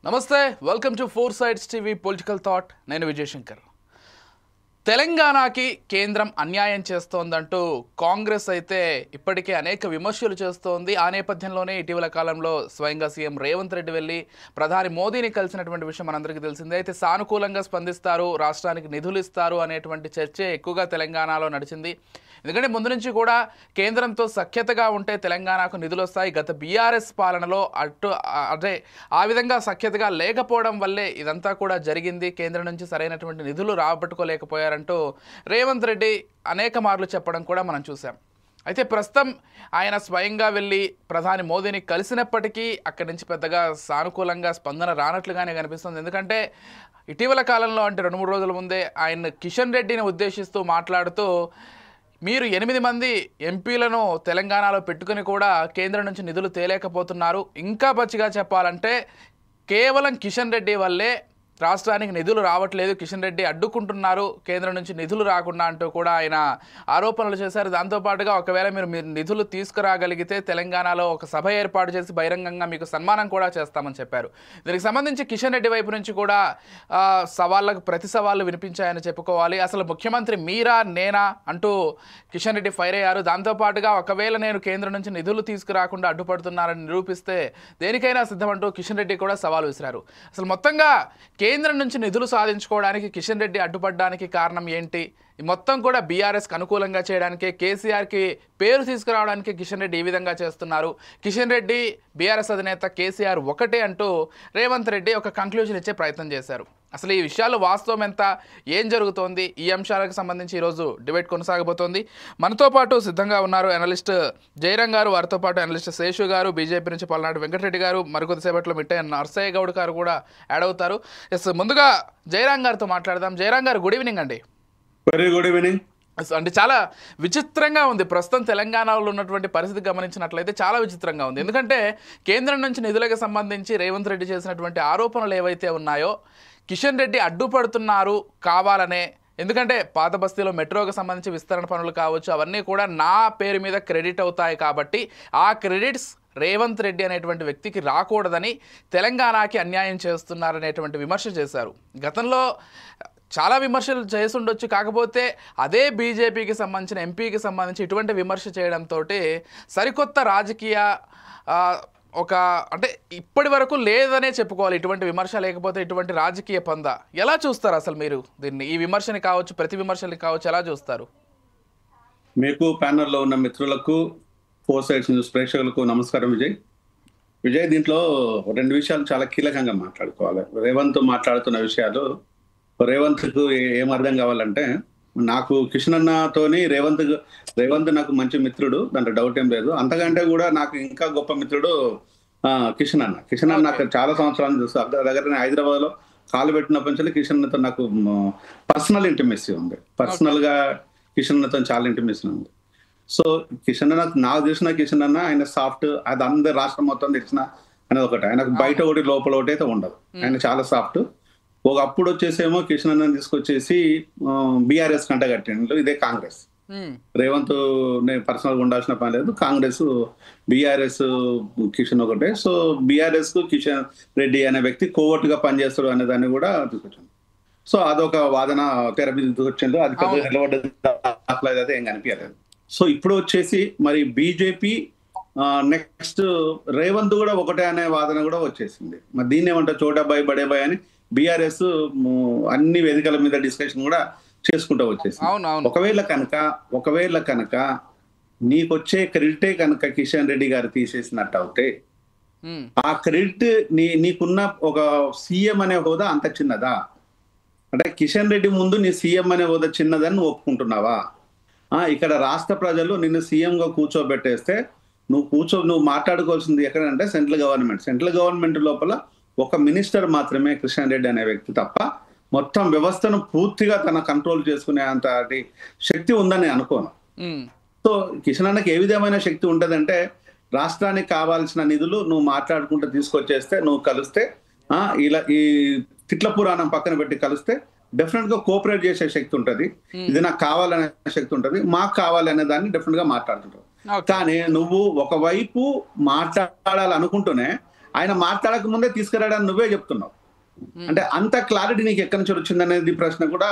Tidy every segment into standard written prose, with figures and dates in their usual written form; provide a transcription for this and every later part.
నమస్తే welcome to four sides TV political thought నేను విజయ్ శంకర్ తెలంగాణకి కేంద్రం అన్యాయం చేస్తోందంటూ కాంగ్రెస్ అయితే ఇప్పటికే అనేక విమర్శలు చేస్తోంది ఆ నేపథ్యంలోనే ఇటీవల కాలంలో స్వయంగా సీఎం రేవంత్ రెడ్డి వెళ్ళి ప్రధాని మోదీని కలిసినటువంటి విషయం మనందరికీ తెలిసిందే అయితే సానుకూలంగా స్పందిస్తారు రాష్ట్రానికి నిధులు ఇస్తారు అనేటువంటి చర్చే ఎక్కువగా తెలంగాణలో నడిచింది ఎందుకంటే ముందు నుంచి కూడా కేంద్రంతో సఖ్యతగా ఉంటే తెలంగాణకు నిధులు వస్తాయి గత బీఆర్ఎస్ పాలనలో అదే ఆ విధంగా సఖ్యతగా లేకపోవడం వల్లే ఇదంతా కూడా జరిగింది కేంద్రం నుంచి సరైనటువంటి నిధులు రాబట్టుకోలేకపోయారంటూ రేవంత్ రెడ్డి అనేక మార్లు చెప్పడం కూడా మనం చూసాం అయితే ప్రస్తుతం ఆయన స్వయంగా వెళ్ళి ప్రధాని మోదీని కలిసినప్పటికీ అక్కడి నుంచి పెద్దగా సానుకూలంగా స్పందన రానట్లుగానే కనిపిస్తుంది ఎందుకంటే ఇటీవల కాలంలో అంటే 2-3 రోజుల ముందే ఆయన కిషన్ రెడ్డిని ఉద్దేశిస్తూ మాట్లాడుతూ మీరు 8 మంది ఎంపీలను తెలంగాణలో పెట్టుకుని కూడా కేంద్రం నుంచి నిధులు తేలేకపోతున్నారు ఇంకా పచ్చిగా చెప్పాలంటే కేవలం కిషన్ రెడ్డి వల్లే రాష్ట్రానికి నిధులు రావట్లేదు కిషన్ రెడ్డి అడ్డుకుంటున్నారు కేంద్రం నుంచి నిధులు రాకుండా అంటూ కూడా ఆయన ఆరోపణలు చేశారు దాంతోపాటుగా ఒకవేళ మీరు నిధులు తీసుకురాగలిగితే తెలంగాణలో ఒక సభ ఏర్పాటు చేసి బహిరంగంగా మీకు సన్మానం కూడా చేస్తామని చెప్పారు దీనికి సంబంధించి కిషన్ రెడ్డి వైపు నుంచి కూడా సవాళ్ళకు ప్రతి సవాళ్ళు వినిపించాయని చెప్పుకోవాలి అసలు ముఖ్యమంత్రి మీరా నేనా అంటూ కిషన్ రెడ్డి ఫైర్ అయ్యారు దాంతోపాటుగా ఒకవేళ నేను కేంద్రం నుంచి నిధులు తీసుకురాకుండా అడ్డుపడుతున్నారని నిరూపిస్తే దేనికైనా సిద్ధమంటూ కిషన్ రెడ్డి కూడా సవాల్ విసిరారు అసలు మొత్తంగా కేంద్రం నుంచి నిధులు సాధించుకోవడానికి కిషన్ రెడ్డి అడ్డుపడడానికి కారణం ఏంటి మొత్తం కూడా బీఆర్ఎస్కి అనుకూలంగా చేయడానికి కేసీఆర్కి పేరు తీసుకురావడానికి కిషన్ రెడ్డి ఈ విధంగా చేస్తున్నారు కిషన్ రెడ్డి బీఆర్ఎస్ అధినేత కేసీఆర్ ఒకటే అంటూ రేవంత్ రెడ్డి ఒక కంక్లూజన్ ఇచ్చే ప్రయత్నం చేశారు అసలు ఈ విషయాలు వాస్తవం ఎంత ఏం జరుగుతోంది ఈ అంశాలకు సంబంధించి ఈరోజు డిబేట్ కొనసాగబోతోంది మనతో పాటు సిద్ధంగా ఉన్నారు అనలిస్ట్ జయరాం గారు వారితో పాటు అనలిస్ట్ శేషు గారు బీజేపీ నుంచి పల్నాడు వెంకటరెడ్డి గారు మరికొద్దిసేపట్లో మిట్టే నర్సయ్య గౌడ్ గారు కూడా యాడ్ అవుతారు ఎస్ ముందుగా జయరాం గారితో మాట్లాడదాం జయరాం గారు గుడ్ ఈవినింగ్ అండి వెరీ గుడ్ ఈవినింగ్ అంటే చాలా విచిత్రంగా ఉంది ప్రస్తుతం తెలంగాణలో ఉన్నటువంటి పరిస్థితి గమనించినట్లయితే చాలా విచిత్రంగా ఉంది ఎందుకంటే కేంద్రం నుంచి నిధులకు సంబంధించి రేవంత్ రెడ్డి చేసినటువంటి ఆరోపణలు ఏవైతే ఉన్నాయో కిషన్ రెడ్డి అడ్డుపడుతున్నారు కావాలనే ఎందుకంటే పాత బస్తీలో మెట్రోకి సంబంధించి విస్తరణ పనులు కావచ్చు అవన్నీ కూడా నా పేరు మీద క్రెడిట్ అవుతాయి కాబట్టి ఆ క్రెడిట్స్ రేవంత్ రెడ్డి అనేటువంటి వ్యక్తికి రాకూడదని తెలంగాణకి అన్యాయం చేస్తున్నారనేటువంటి విమర్శ చేశారు గతంలో చాలా విమర్శలు చేసుండొచ్చు కాకపోతే అదే బీజేపీకి సంబంధించిన ఎంపీకి సంబంధించి ఇటువంటి విమర్శ చేయడంతో సరికొత్త రాజకీయ అంటే ఇప్పటి వరకు లేదనే చెప్పుకోవాలి ఇటువంటి విమర్శ లేకపోతే ఇటువంటి రాజకీయ పంద ఎలా చూస్తారు అసలు మీరు దీన్ని ఈ విమర్శని కావచ్చు ప్రతి విమర్శని కావచ్చు ఎలా చూస్తారు మీకు ప్యానల్లో ఉన్న మిత్రులకు ఫోర్ సైడ్స్ న్యూస్ ప్రేక్షకులకు నమస్కారం విజయ్ దీంట్లో 2 విషయాలు చాలా కీలకంగా మాట్లాడుకోవాలి రేవంత్ మాట్లాడుతున్న విషయాలు రేవంత్కు ఏం అర్థం కావాలంటే నాకు కిషన్ అన్నతోని రేవంత్ నాకు మంచి మిత్రుడు దాంట్లో డౌట్ ఏం లేదు అంతకంటే కూడా నాకు ఇంకా గొప్ప మిత్రుడు కిషన్ అన్న నాకు చాలా సంవత్సరాలు చూస్తూ దగ్గర నేను హైదరాబాద్లో కాలు పెట్టినప్పటి నుంచి కిషన్ అన్నతో నాకు పర్సనల్ ఇంటిమెసీ ఉంది పర్సనల్ గా కిషన్ అన్నతో చాలా ఇంటిమెసీ ఉంది సో కిషన్ అన్న నాకు తెలిసిన కిషన్ అన్న ఆయన సాఫ్ట్ అది అందరు రాష్ట్రం మొత్తం తెలిసిన అనేది ఒకటి ఆయనకు బయట ఒకటి లోపల ఒకటి అయితే ఉండదు ఆయన చాలా సాఫ్ట్ ఒకప్పుడు వచ్చేసేమో కిషన్ అన్న తీసుకొచ్చేసి బీఆర్ఎస్ కంట కట్టిండు ఇదే కాంగ్రెస్ రేవంత్ నేను పర్సనల్ గా ఉండాల్సిన పని లేదు కాంగ్రెస్ బీఆర్ఎస్ కిషన్ ఒకటే సో బీఆర్ఎస్ కు కిషన్ రెడ్డి అనే వ్యక్తి కోవర్టుగా పనిచేస్తాడు అనే దాన్ని కూడా తీసుకొచ్చాను సో అదొక వాదన తెర మీద తీసుకొచ్చిండు అది పెద్ద నిలబడ్డది అయితే ఏం కనిపించలేదు సో ఇప్పుడు వచ్చేసి మరి బీజేపీ నెక్స్ట్ రేవంత్ కూడా ఒకటే అనే వాదన కూడా వచ్చేసింది మరి దీన్ని ఏమంటారు చోటాబాయ్ బడేబాయ్ అని బీఆర్ఎస్ అన్ని వేదికల మీద డిస్కషన్ కూడా చేసుకుంటూ వచ్చేసింది ఒకవేళ కనుక నీకొచ్చే క్రెడిటే కనుక కిషన్ రెడ్డి గారు తీసేసినట్టు అవుతే ఆ క్రెడిట్ నీకున్న ఒక సీఎం అనే హోదా అంత చిన్నదా అంటే కిషన్ రెడ్డి ముందు నీ సీఎం అనే హోదా చిన్నదని నువ్వు ఒప్పుకుంటున్నావా ఇక్కడ రాష్ట్ర ప్రజలు నిన్ను సీఎం గా కూర్చోబెట్టేస్తే నువ్వు మాట్లాడుకోవాల్సింది ఎక్కడంటే సెంట్రల్ గవర్నమెంట్ లోపల ఒక మినిస్టర్ మాత్రమే కిషన్ రెడ్డి అనే వ్యక్తి తప్ప మొత్తం వ్యవస్థను పూర్తిగా తన కంట్రోల్ చేసుకునే అంత శక్తి ఉందని అనుకోను సో కిషన్ అన్నకి ఏ విధమైన శక్తి ఉంటదంటే రాష్ట్రానికి కావాల్సిన నిధులు నువ్వు మాట్లాడుకుంటూ తీసుకొచ్చేస్తే నువ్వు కలిస్తే ఇలా ఈ తిట్ల పురాణం పక్కన పెట్టి కలిస్తే డెఫినెట్ గా కోఆపరేట్ చేసే శక్తి ఉంటది ఇది నాకు కావాలనే శక్తి ఉంటది మాకు కావాలనే దాన్ని డెఫినెట్ గా మాట్లాడుతుంటావు కానీ నువ్వు ఒకవైపు మాట్లాడాలనుకుంటూనే ఆయన మాట్లాడక ముందే తీసుకురావడానికి నువ్వే చెప్తున్నావు. అంటే అంత క్లారిటీ నీకు ఎక్కడి నుంచి వచ్చింది అనేది ప్రశ్న కూడా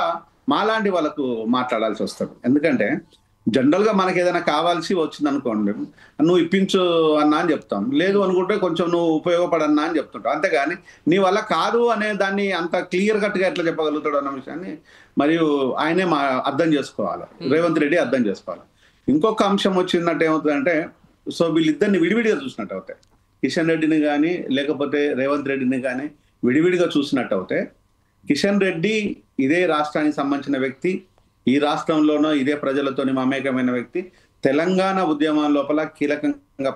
మాలాంటి వాళ్ళకు మాట్లాడాల్సి వస్తుంది. ఎందుకంటే జనరల్ గా మనకి ఏదైనా కావాల్సి వచ్చింది అనుకోండి, నువ్వు ఇప్పించు అన్నా అని చెప్తాం, లేదు అనుకుంటే కొంచెం నువ్వు ఉపయోగపడన్నా అని చెప్తుంటావు. అంతేగాని నీ వల్ల కాదు అనే దాన్ని అంత క్లియర్ కట్ గా ఎట్లా చెప్పగలుగుతాడు అన్న విషయాన్ని మరియు ఆయనే అర్థం చేసుకోవాలి, రేవంత్ రెడ్డి అర్థం చేసుకోవాలి. ఇంకొక అంశం వచ్చిందంటే ఏమవుతుందంటే, సో వీళ్ళిద్దరిని విడివిడిగా చూసినట్టు అవుతాయి. కిషన్ రెడ్డిని కానీ లేకపోతే రేవంత్ రెడ్డిని కానీ విడివిడిగా చూసినట్టు అవుతే, కిషన్ రెడ్డి ఇదే రాష్ట్రానికి సంబంధించిన వ్యక్తి, ఈ రాష్ట్రంలోనో ఇదే ప్రజలతోని మమేకమైన వ్యక్తి, తెలంగాణ ఉద్యమం లోపల కీలకంగా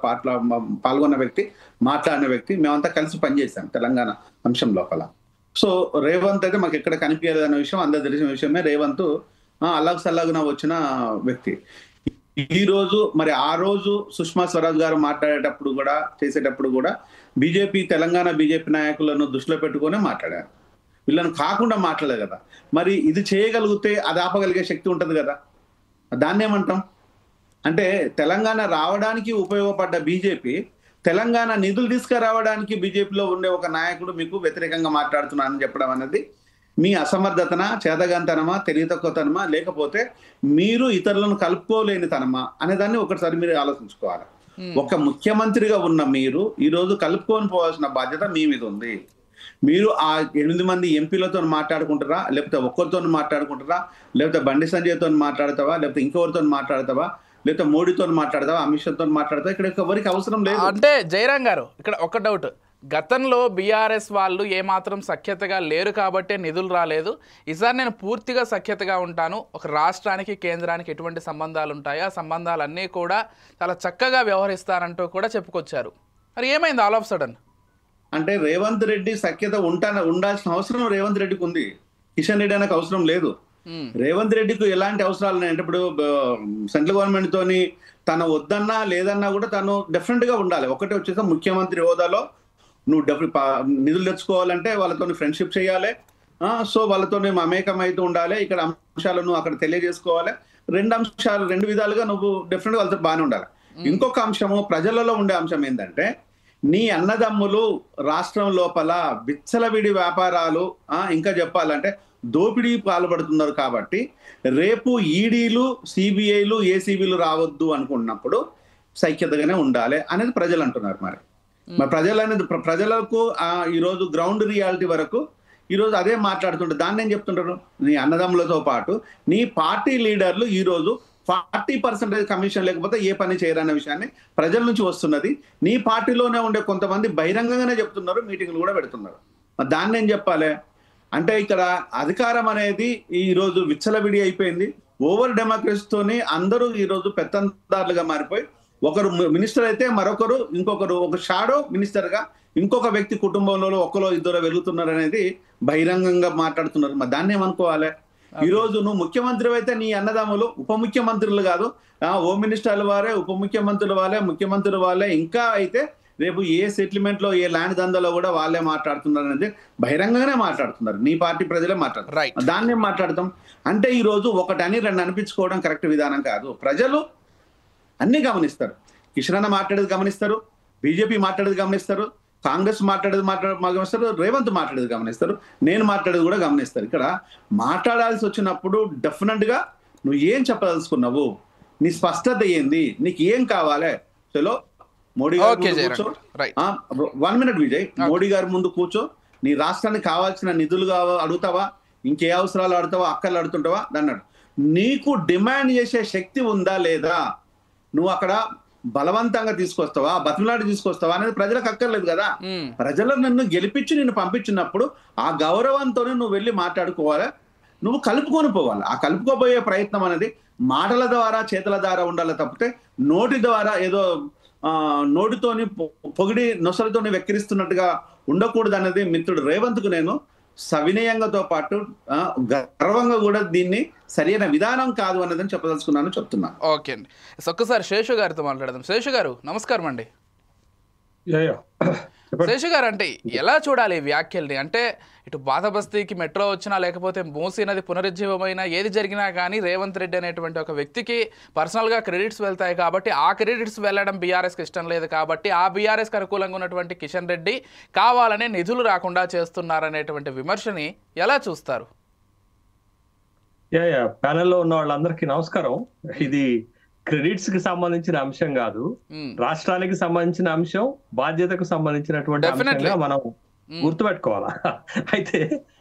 పాల్గొన్న వ్యక్తి, మాట్లాడిన వ్యక్తి, మేమంతా కలిసి పనిచేశాం తెలంగాణ అంశం లోపల. సో రేవంత్ అయితే మాకు ఎక్కడ కనిపించలేదు అనే విషయం అందరు తెలిసిన విషయమే. రేవంత్ అల్లాగ్ సల్లాగున వచ్చిన వ్యక్తి. ఈ రోజు మరి ఆ రోజు సుష్మా స్వరాజ్ గారు మాట్లాడేటప్పుడు కూడా చేసేటప్పుడు కూడా తెలంగాణ బీజేపీ నాయకులను దృష్టిలో పెట్టుకునే మాట్లాడారు, వీళ్ళని కాకుండా మాట్లాడలేదు కదా. మరి ఇది చేయగలిగితే అది ఆపగలిగే శక్తి ఉంటుంది కదా, దాన్ని ఏమంటాం అంటే తెలంగాణ రావడానికి ఉపయోగపడ్డ బీజేపీ తెలంగాణ నిధులు తీసుకురావడానికి బీజేపీలో ఉండే ఒక నాయకుడు మీకు వ్యతిరేకంగా మాట్లాడుతున్నానని చెప్పడం అనేది మీ అసమర్థతన, చేతగాంతనమా, తెలివితక్కువతనమా, లేకపోతే మీరు ఇతరులను కలుపుకోలేని తనమా అనేదాన్ని ఒకసారి మీరు ఆలోచించుకోవాలి. ఒక ముఖ్యమంత్రిగా ఉన్న మీరు ఈ రోజు కలుపుకొని పోవాల్సిన బాధ్యత మీ మీద ఉంది. మీరు ఆ 8 మంది ఎంపీలతో మాట్లాడుకుంటారా, లేకపోతే ఒక్కరితో మాట్లాడుకుంటారా, లేకపోతే బండి సంజయ్తో మాట్లాడతావా, లేకపోతే ఇంకెవరితో మాట్లాడతావా, లేకపోతే మోడీతో మాట్లాడతావా, అమిత్ షాతో మాట్లాడతావా? ఇక్కడ ఎవరికి అవసరం లేదు. అంటే జయరాం గారు ఇక్కడ ఒక డౌట్, గతంలో బీఆర్ఎస్ వాళ్ళు ఏమాత్రం సఖ్యతగా లేరు కాబట్టే నిధులు రాలేదు, ఈసారి నేను పూర్తిగా సఖ్యతగా ఉంటాను, ఒక రాష్ట్రానికి కేంద్రానికి ఎటువంటి సంబంధాలు ఉంటాయో ఆ సంబంధాలన్నీ కూడా చాలా చక్కగా వ్యవహరిస్తానంటూ కూడా చెప్పుకొచ్చారు. మరి ఏమైంది ఆల్ ఆఫ్ సడన్? అంటే రేవంత్ రెడ్డి సఖ్యత ఉండాల్సిన అవసరం రేవంత్ రెడ్డికి ఉంది, కిషన్ రెడ్డి అనేది అవసరం లేదు. రేవంత్ రెడ్డికి ఎలాంటి అవసరాలు ఉన్నాయంటే, ఇప్పుడు సెంట్రల్ గవర్నమెంట్ తోని తను వద్దన్నా లేదన్నా కూడా తను డెఫినెట్ గా ఉండాలి. ఒకటి వచ్చేసి ముఖ్యమంత్రి హోదాలో నువ్వు నిధులు తెచ్చుకోవాలంటే వాళ్ళతో ఫ్రెండ్షిప్ చేయాలి, సో వాళ్ళతో మమేకం అయితే ఉండాలి, ఇక్కడ అంశాలను అక్కడ తెలియజేసుకోవాలి. రెండు విధాలుగా నువ్వు డెఫినెట్ గా వాళ్ళతో బాగానే ఉండాలి. ఇంకొక అంశము ప్రజలలో ఉండే అంశం ఏంటంటే, నీ అన్నదమ్ములు రాష్ట్రం లోపల విచ్చలవిడి వ్యాపారాలు, ఇంకా చెప్పాలంటే దోపిడీ పాల్పడుతున్నారు కాబట్టి రేపు ఈడీలు, సిబిఐలు, ఏసీబీలు రావద్దు అనుకున్నప్పుడు సైక్యతగానే ఉండాలి అనేది ప్రజలు అంటున్నారు. మరి ప్రజలకు ఈరోజు గ్రౌండ్ రియాలిటీ వరకు ఈరోజు అదే మాట్లాడుతుంటారు. దాన్ని ఏం చెప్తుంటారు, నీ అన్నదమ్ములతో పాటు నీ పార్టీ లీడర్లు ఈరోజు 40% కమిషన్ లేకపోతే ఏ పని చేయరన్న విషయాన్ని ప్రజల నుంచి వస్తున్నది. నీ పార్టీలోనే ఉండే కొంతమంది బహిరంగంగానే చెప్తున్నారు, మీటింగ్లు కూడా పెడుతున్నారు. దాన్ని ఏం చెప్పాలి అంటే, ఇక్కడ అధికారం అనేది ఈరోజు విచ్చలవిడి అయిపోయింది. ఓవర్ డెమోక్రసీతోని అందరూ ఈరోజు పెత్తందారులుగా మారిపోయి, ఒకరు మినిస్టర్ అయితే మరొకరు ఇంకొకరు ఒక షాడో మినిస్టర్ గా ఇంకొక వ్యక్తి కుటుంబంలో ఒకరో ఇద్దరు వెలుగుతున్నారు అనేది బహిరంగంగా మాట్లాడుతున్నారు. మరి దాన్ని ఏమనుకోవాలి? ఈ రోజు నువ్వు ముఖ్యమంత్రి అయితే నీ అన్నదమ్ములు ఉప ముఖ్యమంత్రులు కాదు, హోమ్ మినిస్టర్ల వారే, ఉప ముఖ్యమంత్రుల వాళ్ళే, ముఖ్యమంత్రుల వాళ్ళే, ఇంకా అయితే రేపు ఏ సెటిల్మెంట్ లో ఏ ల్యాండ్ దందాలో కూడా వాళ్ళే మాట్లాడుతున్నారు అనేది బహిరంగంగానే మాట్లాడుతున్నారు. నీ పార్టీ ప్రజలే మాట్లాడుతున్నారు. దాన్ని ఏం మాట్లాడతాం అంటే, ఈ రోజు ఒకటని రెండు అనిపించుకోవడం కరెక్ట్ విధానం కాదు. ప్రజలు అన్ని గమనిస్తారు. కిషన్ అన్న మాట్లాడేది గమనిస్తారు, బీజేపీ మాట్లాడేది గమనిస్తారు, కాంగ్రెస్ మాట్లాడేది గమనిస్తారు, రేవంత్ మాట్లాడేది గమనిస్తారు, నేను మాట్లాడేది కూడా గమనిస్తారు. ఇక్కడ మాట్లాడాల్సి వచ్చినప్పుడు డెఫినెట్ గా నువ్వు ఏం చెప్పదలుచుకున్నావు, నీ స్పష్టత ఏంది, నీకు ఏం కావాలి, చలో మోడీ గారు కూర్చో, 1 minute విజయ్, మోడీ గారి ముందు కూర్చో, నీ రాష్ట్రానికి కావాల్సిన నిధులు అడుగుతావా, ఇంకే అవసరాలు అడుగుతావా, అక్కర్లు అడుగుతుంటావా, అన్నాడు. నీకు డిమాండ్ చేసే శక్తి ఉందా లేదా, నువ్వు అక్కడ బలవంతంగా తీసుకొస్తావా, బతిమలాడి తీసుకొస్తావా అనేది ప్రజలకు అక్కర్లేదు కదా. ప్రజలు నిన్ను గెలిపించి నిన్ను పంపించినప్పుడు ఆ గౌరవంతోనే నువ్వు వెళ్ళి మాట్లాడుకోవాలి, నువ్వు కలుపుకొని పోవాలి. ఆ కలుపుకోబోయే ప్రయత్నం అనేది మాటల ద్వారా, చేతుల ద్వారా ఉండాలి తప్పితే నోటి ద్వారా ఏదో నోటితోని పొగిడి నొసలతోని వెక్కిరిస్తున్నట్టుగా ఉండకూడదు అనేది మిత్రుడు రేవంత్ కు నేను సవినయంగాతో పాటు గర్వంగా కూడా దీన్ని సరైన విధానం కాదు అన్నదని చెప్తున్నాను. ఓకే అండి, ఒక్కసారి శేషు గారితో మాట్లాడదాం. శేషు గారు నమస్కారం అండి. శేషు గారు, అంటే ఎలా చూడాలి ఈ వ్యాఖ్యల్ని? అంటే ఇటు బాధబస్తీకి మెట్రో వచ్చినా లేకపోతే మూసీ నది పునరుజ్జీవమైనా ఏది జరిగినా కానీ రేవంత్ రెడ్డి అనేటువంటి ఒక వ్యక్తికి పర్సనల్గా క్రెడిట్స్ వెళ్తాయి కాబట్టి ఆ క్రెడిట్స్ వెళ్ళడం బీఆర్ఎస్కి ఇష్టం లేదు కాబట్టి ఆ బీఆర్ఎస్కి అనుకూలంగా ఉన్నటువంటి కిషన్ రెడ్డి కావాలనే నిధులు రాకుండా చేస్తున్నారనేటువంటి విమర్శని ఎలా చూస్తారు? ప్యానెల్లో ఉన్న వాళ్ళందరికీ నమస్కారం. ఇది క్రెడిట్స్ కి సంబంధించిన అంశం కాదు, రాష్ట్రానికి సంబంధించిన అంశం, బాధ్యతకు సంబంధించినటువంటి అంశంగా మనం గుర్తుపెట్టుకోవాలా. అయితే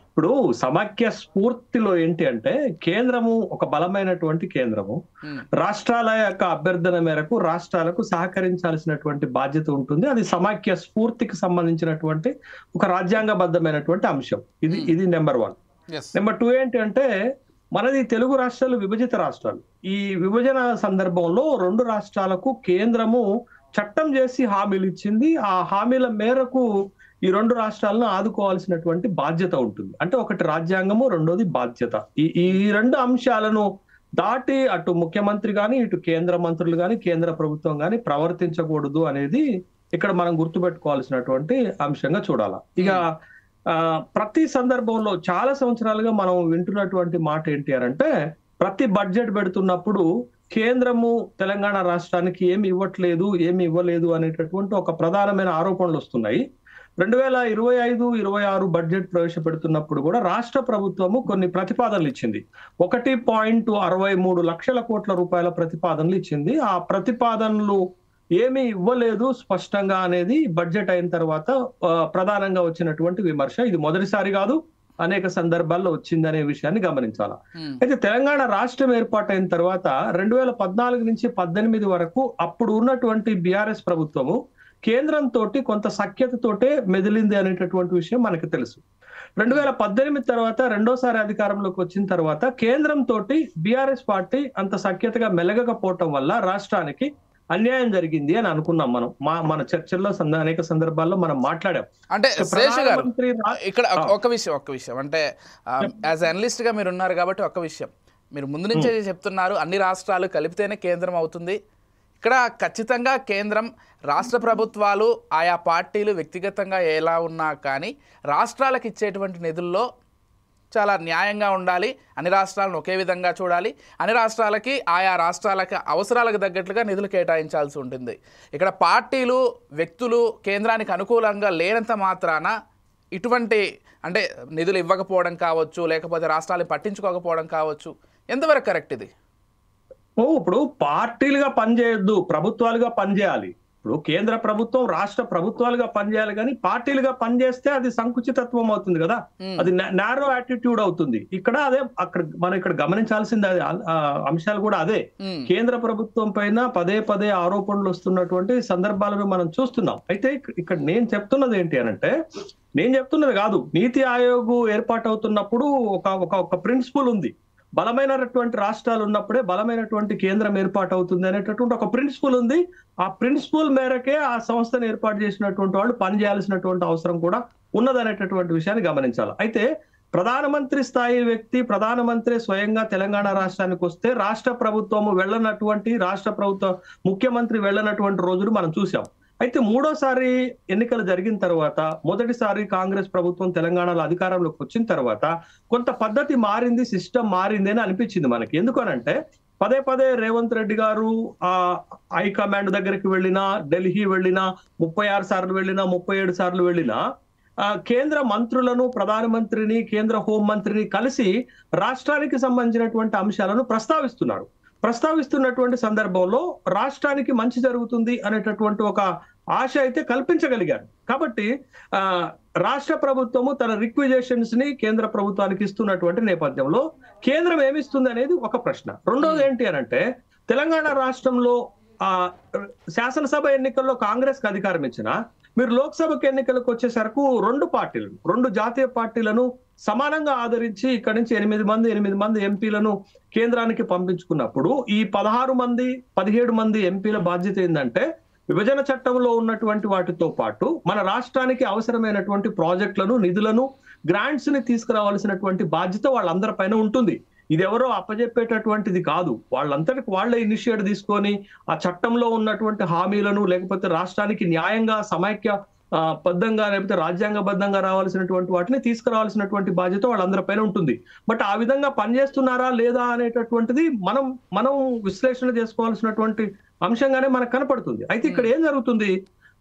ఇప్పుడు సమాఖ్య స్ఫూర్తిలో ఏంటి అంటే, కేంద్రము ఒక బలమైనటువంటి కేంద్రము, రాష్ట్రాల యొక్క అభ్యర్థన మేరకు రాష్ట్రాలకు సహకరించాల్సినటువంటి బాధ్యత ఉంటుంది. అది సమాఖ్య స్ఫూర్తికి సంబంధించినటువంటి ఒక రాజ్యాంగబద్ధమైనటువంటి అంశం. ఇది నెంబర్ 1. నెంబర్ 2 ఏంటి అంటే, మనది తెలుగు రాష్ట్రాలు విభజిత రాష్ట్రాలు. ఈ విభజన సందర్భంలో 2 రాష్ట్రాలకు కేంద్రము చట్టం చేసి హామీలు ఇచ్చింది. ఆ హామీల మేరకు ఈ 2 రాష్ట్రాలను ఆదుకోవాల్సినటువంటి బాధ్యత ఉంటుంది. అంటే ఒకటి రాజ్యాంగము, రెండోది బాధ్యత. ఈ 2 అంశాలను దాటి అటు ముఖ్యమంత్రి గాని, ఇటు కేంద్ర మంత్రులు గాని, కేంద్ర ప్రభుత్వం గాని ప్రవర్తించకూడదు అనేది ఇక్కడ మనం గుర్తుపెట్టుకోవాల్సినటువంటి అంశంగా చూడాలి. ఇక ప్రతి సందర్భంలో చాలా సంవత్సరాలుగా మనం వింటున్నటువంటి మాట ఏంటి అంటే, ప్రతి బడ్జెట్ పెడుతున్నప్పుడు కేంద్రము తెలంగాణ రాష్ట్రానికి ఏమి ఇవ్వలేదు అనేటటువంటి ఒక ప్రధానమైన ఆరోపణలు వస్తున్నాయి. 2025-26 బడ్జెట్ ప్రవేశపెడుతున్నప్పుడు కూడా రాష్ట్ర ప్రభుత్వము కొన్ని ప్రతిపాదనలు ఇచ్చింది. 1.63 లక్షల కోట్ల రూపాయల ప్రతిపాదనలు ఇచ్చింది. ఆ ప్రతిపాదనలు ఏమీ ఇవ్వలేదు స్పష్టంగా అనేది బడ్జెట్ అయిన తర్వాత ప్రధానంగా వచ్చినటువంటి విమర్శ. ఇది మొదటిసారి కాదు, అనేక సందర్భాల్లో వచ్చిందనే విషయాన్ని గమనించాలా. అయితే తెలంగాణ రాష్ట్రం ఏర్పాటైన తర్వాత 2014 నుంచి 2018 వరకు అప్పుడు ఉన్నటువంటి బీఆర్ఎస్ ప్రభుత్వము కేంద్రంతో కొంత సఖ్యతతోటే మెదిలింది అనేటటువంటి విషయం మనకు తెలుసు. 2018 తర్వాత రెండోసారి అధికారంలోకి వచ్చిన తర్వాత కేంద్రంతో బీఆర్ఎస్ పార్టీ అంత సఖ్యతగా మెలగకపోవటం వల్ల రాష్ట్రానికి అన్యాయం జరిగింది అని అనుకున్నాం మనం. మన చర్చల్లో అనేక సందర్భాల్లో మనం మాట్లాడాం. అంటే శేషు గారు, ఇక్కడ ఒక విషయం అంటే యాజ్ అనలిస్ట్ గా మీరు ఉన్నారు కాబట్టి ఒక విషయం మీరు ముందు నుంచే చెప్తున్నారు, అన్ని రాష్ట్రాలు కలిపితేనే కేంద్రం అవుతుంది. ఇక్కడ ఖచ్చితంగా కేంద్రం, రాష్ట్ర ప్రభుత్వాలు, ఆయా పార్టీలు వ్యక్తిగతంగా ఎలా ఉన్నా కానీ రాష్ట్రాలకు ఇచ్చేటువంటి నిధుల్లో చాలా న్యాయంగా ఉండాలి, అన్ని రాష్ట్రాలను ఒకే విధంగా చూడాలి, అన్ని రాష్ట్రాలకి ఆయా రాష్ట్రాలకు అవసరాలకు తగ్గట్లుగా నిధులు కేటాయించాల్సి ఉంటుంది. ఇక్కడ పార్టీలు, వ్యక్తులు కేంద్రానికి అనుకూలంగా లేనంత మాత్రాన ఇటువంటి అంటే నిధులు ఇవ్వకపోవడం కావచ్చు, లేకపోతే రాష్ట్రాలను పట్టించుకోకపోవడం కావచ్చు, ఎంతవరకు కరెక్ట్ ఇది? ఇప్పుడు పార్టీలుగా పనిచేయొద్దు, ప్రభుత్వాలుగా పనిచేయాలి. ఇప్పుడు కేంద్ర ప్రభుత్వం, రాష్ట్ర ప్రభుత్వాలుగా పనిచేయాలి, కానీ పార్టీలుగా పనిచేస్తే అది సంకుచితత్వం అవుతుంది కదా, అది నారో యాటిట్యూడ్ అవుతుంది. మనం ఇక్కడ గమనించాల్సింది అంశాలు కూడా అదే. కేంద్ర ప్రభుత్వం పైన పదే ఆరోపణలు వస్తున్నటువంటి సందర్భాలను మనం చూస్తున్నాం. అయితే ఇక్కడ నేను చెప్తున్నది ఏంటి అనంటే, నేను చెప్తున్నది కాదు, నీతి ఆయోగ్ ఏర్పాటవుతున్నప్పుడు ఒక ప్రిన్సిపల్ ఉంది. బలమైనటువంటి రాష్ట్రాలు ఉన్నప్పుడే బలమైనటువంటి కేంద్రం ఏర్పాటు అవుతుంది అనేటటువంటి ఒక ప్రిన్సిపల్ ఉంది. ఆ ప్రిన్సిపల్ మేరకే ఆ సంస్థను ఏర్పాటు చేసినటువంటి వాళ్ళు పనిచేయాల్సినటువంటి అవసరం కూడా ఉన్నదనేటటువంటి విషయాన్ని గమనించాలి. అయితే ప్రధానమంత్రి స్థాయి వ్యక్తి, ప్రధానమంత్రి స్వయంగా తెలంగాణ రాష్ట్రానికి వస్తే రాష్ట్ర ప్రభుత్వము ముఖ్యమంత్రి వెళ్ళనటువంటి రోజులు మనం చూసాం. అయితే మూడోసారి ఎన్నికలు జరిగిన తర్వాత, మొదటిసారి కాంగ్రెస్ ప్రభుత్వం తెలంగాణలో అధికారంలోకి వచ్చిన తర్వాత కొంత పద్ధతి మారింది, సిస్టమ్ మారింది అని అనిపించింది మనకి. ఎందుకనంటే పదే రేవంత్ రెడ్డి గారు హైకమాండ్ దగ్గరికి వెళ్ళినా, ఢిల్లీ వెళ్ళినా, 36 సార్లు వెళ్ళినా, 37 సార్లు వెళ్ళినా కేంద్ర మంత్రులను, ప్రధానమంత్రిని, కేంద్ర హోంమంత్రిని కలిసి రాష్ట్రానికి సంబంధించినటువంటి అంశాలను ప్రస్తావిస్తున్నటువంటి సందర్భంలో రాష్ట్రానికి మంచి జరుగుతుంది అనేటటువంటి ఒక ఆశ అయితే కల్పించగలిగారు. కాబట్టి రాష్ట్ర ప్రభుత్వము తన రిక్విజేషన్స్ ని కేంద్ర ప్రభుత్వానికి ఇస్తున్నటువంటి నేపథ్యంలో కేంద్రం ఏమిస్తుంది అనేది ఒక ప్రశ్న. రెండోది ఏంటి అనంటే, తెలంగాణ రాష్ట్రంలో శాసనసభ ఎన్నికల్లో కాంగ్రెస్ కి అధికారం ఇచ్చినా, మీరు లోక్సభకు ఎన్నికలకు వచ్చేసరికి 2 జాతీయ పార్టీలను సమానంగా ఆదరించి ఇక్కడి నుంచి 8 మంది ఎంపీలను కేంద్రానికి పంపించుకున్నప్పుడు ఈ 17 మంది ఎంపీల బాధ్యత ఏంటంటే, విభజన చట్టంలో ఉన్నటువంటి వాటితో పాటు మన రాష్ట్రానికి అవసరమైనటువంటి ప్రాజెక్టులను, నిధులను, గ్రాంట్స్ ని తీసుకురావాల్సినటువంటి బాధ్యత వాళ్ళందరిపైన ఉంటుంది. ఇది ఎవరో అప్పజెప్పేటటువంటిది కాదు. వాళ్ళంతటికి వాళ్ళే ఇనిషియేట్ తీసుకొని ఆ చట్టంలో ఉన్నటువంటి హామీలను, లేకపోతే రాష్ట్రానికి న్యాయంగా సమైక్య బద్ధంగా లేకపోతే రాజ్యాంగబద్ధంగా రావాల్సినటువంటి వాటిని తీసుకురావాల్సినటువంటి బాధ్యత వాళ్ళందరిపైన ఉంటుంది. బట్ ఆ విధంగా పనిచేస్తున్నారా లేదా అనేటటువంటిది మనం విశ్లేషణ చేసుకోవాల్సినటువంటి అంశంగానే మనకు కనపడుతుంది. అయితే ఇక్కడ ఏం జరుగుతుంది,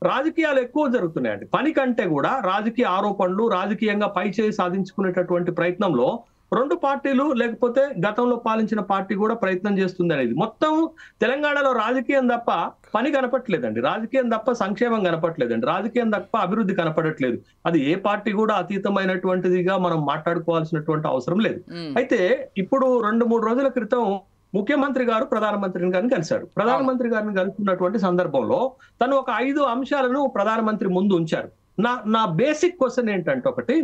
రాజకీయాలు ఎక్కువ జరుగుతున్నాయండి. పని కంటే కూడా రాజకీయ ఆరోపణలు, రాజకీయంగా పైచేయి సాధించుకునేటటువంటి ప్రయత్నంలో రెండు పార్టీలు లేకపోతే గతంలో పాలించిన పార్టీ కూడా ప్రయత్నం చేస్తుంది అనేది. మొత్తం తెలంగాణలో రాజకీయం తప్ప పని కనపట్లేదండి, రాజకీయం తప్ప సంక్షేమం కనపట్లేదండి, రాజకీయం తప్ప అభివృద్ధి కనపడట్లేదు. అది ఏ పార్టీ కూడా అతీతమైనటువంటిదిగా మనం మాట్లాడుకోవాల్సినటువంటి అవసరం లేదు. అయితే ఇప్పుడు 2-3 రోజుల క్రితం ముఖ్యమంత్రి గారు ప్రధానమంత్రిని గారిని కలిశారు. ప్రధానమంత్రి గారిని కలుసుకున్నటువంటి సందర్భంలో తను ఒక 5 అంశాలను ప్రధానమంత్రి ముందు ఉంచారు. నా బేసిక్ క్వశ్చన్ ఏంటంటే, ఒకటి,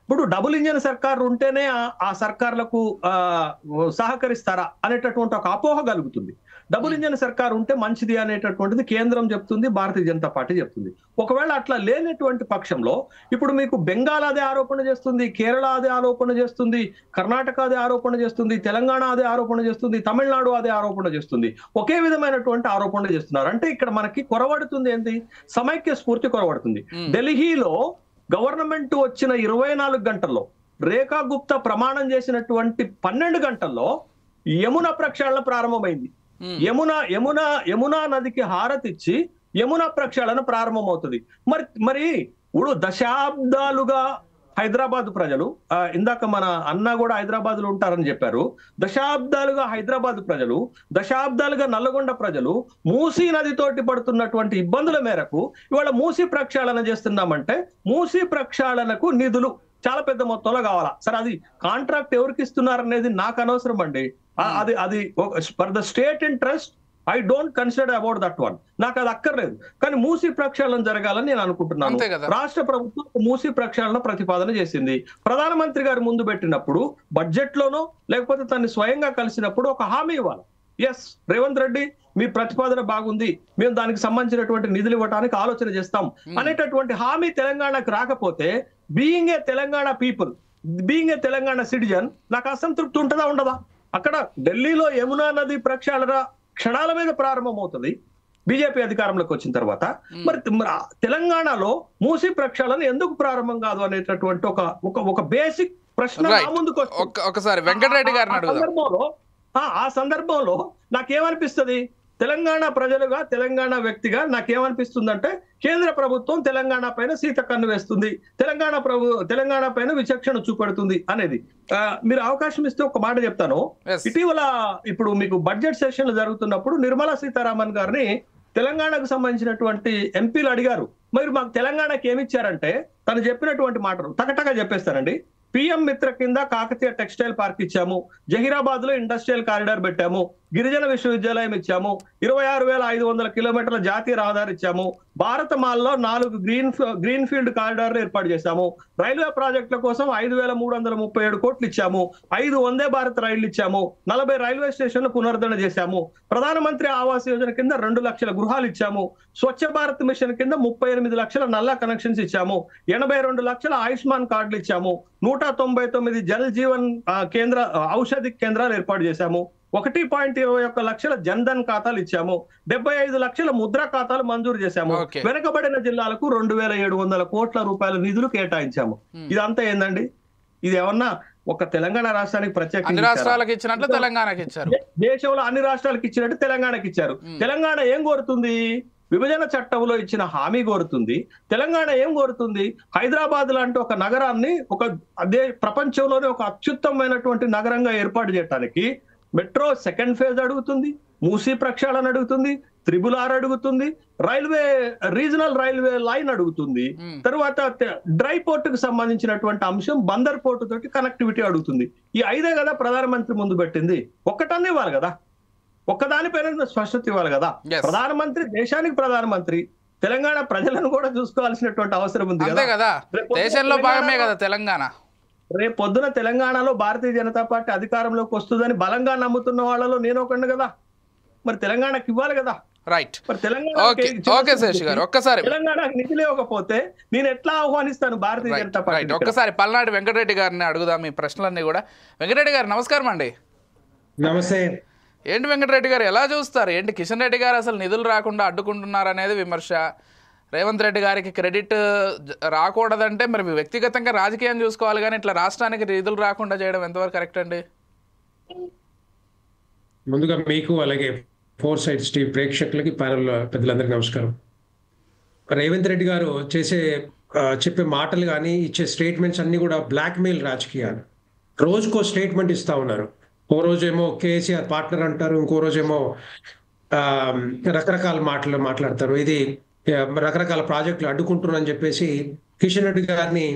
ఇప్పుడు డబుల్ ఇంజన్ సర్కార్ ఉంటేనే ఆ సర్కార్లకు సహకరిస్తారా అనేటటువంటి ఒక అపోహ కలుగుతుంది. డబుల్ ఇంజన్ సర్కార్ ఉంటే మంచిది అనేటటువంటిది కేంద్రం చెప్తుంది, భారతీయ జనతా పార్టీ చెప్తుంది. ఒకవేళ అట్లా లేనటువంటి పక్షంలో ఇప్పుడు మీకు బెంగాల్ అదే ఆరోపణ చేస్తుంది, కేరళ అదే ఆరోపణ చేస్తుంది, కర్ణాటక అదే ఆరోపణ చేస్తుంది, తెలంగాణ అదే ఆరోపణ చేస్తుంది, తమిళనాడు అదే ఆరోపణ చేస్తుంది. ఒకే విధమైనటువంటి ఆరోపణ చేస్తున్నారు. అంటే ఇక్కడ మనకి కొరవడుతుంది ఏంటి, సమైక్య స్ఫూర్తి కొరవడుతుంది. ఢిల్లీలో గవర్నమెంట్ వచ్చిన 24 గంటల్లో, రేఖా గుప్తా ప్రమాణం చేసినటువంటి 12 గంటల్లో యమున ప్రక్షాళన ప్రారంభమైంది. యమునా నదికి హారతిచ్చి యమునా ప్రక్షాళన ప్రారంభమవుతుంది. మరి ఇప్పుడు దశాబ్దాలుగా హైదరాబాద్ ప్రజలు, ఇందాక మన అన్న కూడా హైదరాబాద్ లో ఉంటారని చెప్పారు, దశాబ్దాలుగా హైదరాబాద్ ప్రజలు, దశాబ్దాలుగా నల్లగొండ ప్రజలు మూసీ నదితోటి పడుతున్నటువంటి ఇబ్బందుల మేరకు ఇవాళ మూసీ ప్రక్షాళన చేస్తున్నామంటే, మూసీ ప్రక్షాళనకు నిధులు చాలా పెద్ద మొత్తంలో కావాలా? సరే, అది కాంట్రాక్ట్ ఎవరికి ఇస్తున్నారు అనేది నాకు అనవసరం అండి. అది for the state interest I don't consider about that one, నాకు అది అక్కర్లేదు. కానీ మూసీ ప్రక్షాళన జరగాలని నేను అనుకుంటున్నాను. రాష్ట్ర ప్రభుత్వం మూసీ ప్రక్షాళన ప్రతిపాదన చేసింది. ప్రధానమంత్రి గారు ముందు పెట్టినప్పుడు బడ్జెట్ లోనో లేకపోతే తను స్వయంగా కలిసినప్పుడు ఒక హామీ ఇవ్వాలి. ఎస్, రేవంత్ రెడ్డి మీ ప్రతిపాదన బాగుంది, మేము దానికి సంబంధించినటువంటి నిధులు ఇవ్వడానికి ఆలోచన చేస్తాం అనేటటువంటి హామీ తెలంగాణకు రాకపోతే, being a Telangana people, being a Telangana citizen, నాకు అసంతృప్తి ఉంటుందా ఉండదా? అక్కడ ఢిల్లీలో యమునా నది ప్రక్షాళన క్షణాల మీద ప్రారంభమవుతుంది బీజేపీ అధికారంలోకి వచ్చిన తర్వాత. మరి తెలంగాణలో మూసీ ప్రక్షాళన ఎందుకు ప్రారంభం కాదు అనేటటువంటి ఒక బేసిక్ ప్రశ్న ముందుకు ఒకసారి వెంకటరెడ్డి గారిని ఆ సందర్భంలో నాకేమనిపిస్తుంది, తెలంగాణ ప్రజలుగా, తెలంగాణ వ్యక్తిగా నాకేమనిపిస్తుందంటే, కేంద్ర ప్రభుత్వం తెలంగాణ పైన సీత కన్ను వేస్తుంది, తెలంగాణ పైన విచక్షణ చూపెడుతుంది అనేది. మీరు అవకాశం ఇస్తే ఒక మాట చెప్తాను. ఇటీవల ఇప్పుడు మీకు బడ్జెట్ సెషన్లు జరుగుతున్నప్పుడు నిర్మలా సీతారామన్ గారిని తెలంగాణకు సంబంధించినటువంటి ఎంపీలు అడిగారు, మరి మాకు తెలంగాణకి ఏమిచ్చారంటే తను చెప్పినటువంటి మాటలు టకటగా చెప్పేస్తానండి. పిఎం మిత్ర కింద కాకతీయ టెక్స్టైల్ పార్క్ ఇచ్చాము, జహీరాబాద్ లో ఇండస్ట్రియల్ కారిడార్ పెట్టాము, గిరిజన విశ్వవిద్యాలయం ఇచ్చాము, 26,500 కిలోమీటర్ల జాతీయ రహదారి ఇచ్చాము, భారత మాల్లో 4 గ్రీన్ ఫీల్డ్ కారిడార్లు ఏర్పాటు చేశాము, రైల్వే ప్రాజెక్టుల కోసం 5,337 కోట్లు ఇచ్చాము, 5 వందే భారత్ రైళ్లు ఇచ్చాము, 40 రైల్వే స్టేషన్లు పునరుద్ధరణ చేశాము, ప్రధానమంత్రి ఆవాస్ యోజన కింద 2 లక్షల గృహాలు ఇచ్చాము, స్వచ్ఛ భారత్ మిషన్ కింద 38 లక్షల నల్లా కనెక్షన్స్ ఇచ్చాము, 82 లక్షల ఆయుష్మాన్ కార్డులు ఇచ్చాము, 199 జల్ జీవన్ కేంద్ర ఔషధి కేంద్రాలు ఏర్పాటు చేశాము, 1.21 లక్షల జన్ధన్ ఖాతాలు ఇచ్చాము, 75 లక్షల ముద్రా ఖాతాలు మంజూరు చేశాము, వెనుకబడిన జిల్లాలకు 2,700 కోట్ల రూపాయల నిధులు కేటాయించాము. ఇదంతా ఏందండి? ఇది ఏమన్నా ఒక తెలంగాణ రాష్ట్రానికి ప్రత్యేకంగా రాష్ట్రాలకు ఇచ్చినట్లు తెలంగాణకి ఇచ్చారు, దేశంలో అన్ని రాష్ట్రాలకు ఇచ్చినట్టు తెలంగాణకి ఇచ్చారు. తెలంగాణ ఏం కోరుతుంది? విభజన చట్టంలో ఇచ్చిన హామీ కోరుతుంది. తెలంగాణ ఏం కోరుతుంది? హైదరాబాద్ లాంటి ఒక నగరాన్ని అదే ప్రపంచంలోనే ఒక అత్యుత్తమైనటువంటి నగరంగా ఏర్పాటు చేయడానికి మెట్రో సెకండ్ ఫేజ్ అడుగుతుంది, మూసీ ప్రక్షాళన అడుగుతుంది, RRR అడుగుతుంది, రీజనల్ రైల్వే లైన్ అడుగుతుంది, తర్వాత డ్రై పోర్ట్ కు సంబంధించినటువంటి అంశం బందర్ పోర్టు తోటి కనెక్టివిటీ అడుగుతుంది. ఈ 5 కదా ప్రధానమంత్రి ముందు పెట్టింది. ఒక్కటనే ఇవ్వాలి కదా, ఒక్కదానిపైన స్పష్టత ఇవ్వాలి కదా. ప్రధానమంత్రి దేశానికి ప్రధానమంత్రి, తెలంగాణ ప్రజలను కూడా చూసుకోవాల్సినటువంటి అవసరం ఉంది కదా. దేశంలో భాగమే కదా తెలంగాణ. రేపు పొద్దున తెలంగాణలో భారతీయ జనతా పార్టీ అధికారంలోకి వస్తుందని బలంగా నమ్ముతున్న వాళ్ళలో నేను ఒకటి కదా. మరి తెలంగాణకి ఇవ్వాలి కదా. రైట్. మరి తెలంగాణకి నిధులు ఇవ్వకపోతే నేను ఎట్లా ఆహ్వానిస్తాను భారతీయ జనతా పార్టీ? ఒక్కసారి పల్నాడు వెంకటరెడ్డి గారిని అడుగుదాం ఈ ప్రశ్నలన్నీ కూడా. వెంకటరెడ్డి గారు నమస్కారం అండి. నమస్తే. ఏంటి వెంకటరెడ్డి గారు ఎలా చూస్తారు? ఏంటి కిషన్ రెడ్డి గారు అసలు నిధులు రాకుండా అడ్డుకుంటున్నారు అనేది విమర్శ, రేవంత్ రెడ్డి గారికి క్రెడిట్ రాకూడదంటే మరి వ్యక్తిగతంగా రాజకీయం చూసుకోవాలి, కానీ ఇట్లా రాష్ట్రానికి నిధులు రాకుండా చేయడం ఎంతవరకు కరెక్ట్ అండి? ముందుగా మీకు అలాగే 4 Sides టీవీ ప్రేక్షకులకి ప్యానల్ పెద్దలందరికీ నమస్కారం. రేవంత్ రెడ్డి గారు చెప్పే మాటలు కానీ ఇచ్చే స్టేట్మెంట్స్ అన్ని కూడా బ్లాక్మెయిల్ రాజకీయాలు. రోజుకో స్టేట్మెంట్ ఇస్తా ఉన్నారు. ఓ రోజేమో కేసీఆర్ పార్ట్నర్ అంటారు, ఇంకో రోజేమో రకరకాల మాటలు మాట్లాడతారు. ఇది రకరకాల ప్రాజెక్టులు అడ్డుకుంటున్నారని చెప్పేసి కిషన్ రెడ్డి గారిని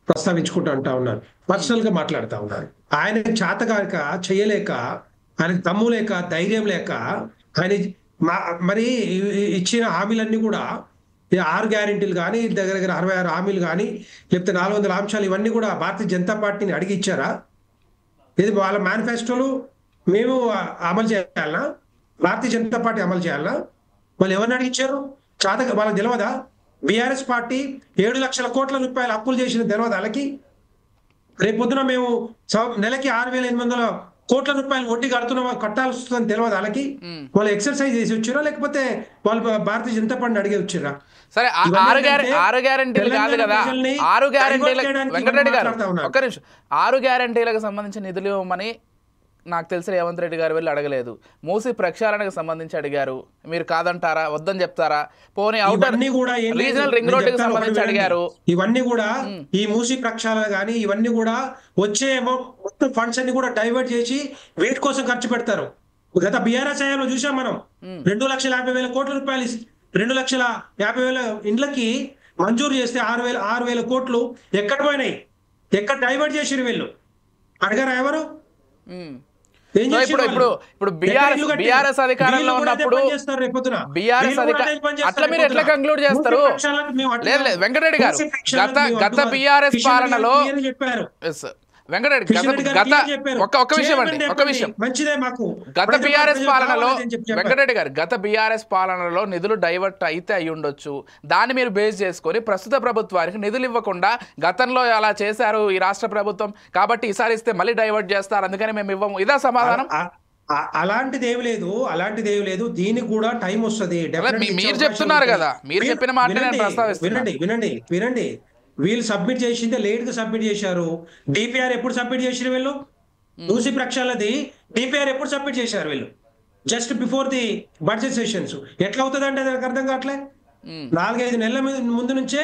ప్రస్తావించుకుంటూ అంటా ఉన్నారు, పర్సనల్ గా మాట్లాడుతూ ఉన్నారు. ఆయన చేతగాక చేయలేక, ఆయనకు దమ్ము లేక, ధైర్యం లేక ఆయన మరి ఇచ్చిన హామీలన్నీ కూడా 6 గ్యారెంటీలు కానీ, దగ్గర 66 హామీలు కానీ, లేకపోతే 400 అంశాలు, ఇవన్నీ కూడా భారతీయ జనతా పార్టీని అడిగి ఇచ్చారా? ఇది వాళ్ళ మేనిఫెస్టోలు మేము అమలు చేయాలన్నా, భారతీయ జనతా పార్టీ అమలు చేయాలన్నా? వాళ్ళు ఎవరిని అడిగించారు? వాళ్ళకి తెలియదా? బీఆర్ఎస్ పార్టీ 7 లక్షల కోట్ల రూపాయలు అప్పులు చేసిన తెలియదు వాళ్ళకి? రేపొద్దున మేము నెలకి 6,800 కోట్ల రూపాయలు వడ్డీ కట్టాల్సి వస్తుందని తెలియదు వాళ్ళకి? వాళ్ళు ఎక్సర్సైజ్ చేసి వచ్చారా, లేకపోతే వాళ్ళు భారతీయ జనతా పార్టీని అడిగి వచ్చారా? సరే, 6 గ్యారెంటీలు కాదు కదా, 6 గ్యారెంటీల వెంకటరెడ్డి గారు ఒక్క నిమిషం, 6 గ్యారెంటీలకు సంబంధించిన నిధులు ఇవ్వమని నాకు తెలిసి రేవంత్ రెడ్డి గారు వెళ్ళి అడగలేదు. మూసి ప్రక్షాళనకు సంబంధించి అడిగారు, మీరు కాదంటారా, వద్దని చెప్తారా? పోనీ అవుటర్ రీజనల్ రింగ్ రోడ్డుకి సంబంధించి అడిగారు. ఇవన్నీ కూడా ఈ మూసి ప్రక్షాళన కానీ ఇవన్నీ కూడా వచ్చే మొత్తం ఫండ్స్ అన్ని కూడా డైవర్ట్ చేసి వీటి కోసం ఖర్చు పెడతారు. గత బీఆర్ఎస్ హయాంలో చూసాం మనం, 2,50,000 కోట్ల రూపాయలు 2,50,000 ఇండ్లకి మంజూరు చేస్తే 6,000 కోట్లు ఎక్కడ పోయినాయి? ఎక్కడ డైవర్ట్ చేసిరు వీళ్ళు? అడగారా ఎవరు? ఇప్పుడు బీఆర్ఎస్ అధికారంలో ఉన్నప్పుడు బీఆర్ఎస్ అట్లా మీరు ఎట్లా కంక్లూడ్ చేస్తారు? లేదు లేదు వెంకటరెడ్డి గారు, గత బీఆర్ఎస్ పాలనలో వెంకటరెడ్డి ఒక్క విషయం అండి, ఒక్క విషయం. గత బీఆర్ఎస్ పాలనలో వెంకటరెడ్డి గారు, గత బీఆర్ఎస్ పాలనలో నిధులు డైవర్ట్ అయితే అయి ఉండొచ్చు, దాన్ని మీరు బేస్ చేసుకొని ప్రస్తుత ప్రభుత్వానికి నిధులు ఇవ్వకుండా గతంలో అలా చేశారు ఈ రాష్ట్ర ప్రభుత్వం, కాబట్టి ఈసారి ఇస్తే మళ్ళీ డైవర్ట్ చేస్తారు, అందుకని మేము ఇవ్వము, ఇదా సమాధానం? అలాంటిది ఏమి లేదు. దీనికి కూడా టైం వస్తుంది. మీరు చెప్తున్నారు కదా, మీరు చెప్పిన మాట నేను ప్రస్తావిస్తున్నాను. వినండి. వీళ్ళు సబ్మిట్ చేసిందే లేట్ గా సబ్మిట్ చేశారు. డిపిఆర్ ఎప్పుడు సబ్మిట్ చేసారు వీళ్ళు? మూసి ప్రక్షాళనది డిపిఆర్ ఎప్పుడు సబ్మిట్ చేశారు వీళ్ళు? Just before the budget sessions. ఎట్లా అవుతుంది అంటే నాకు అర్థం కావట్లే. 4-5 నెలల ముందు నుంచే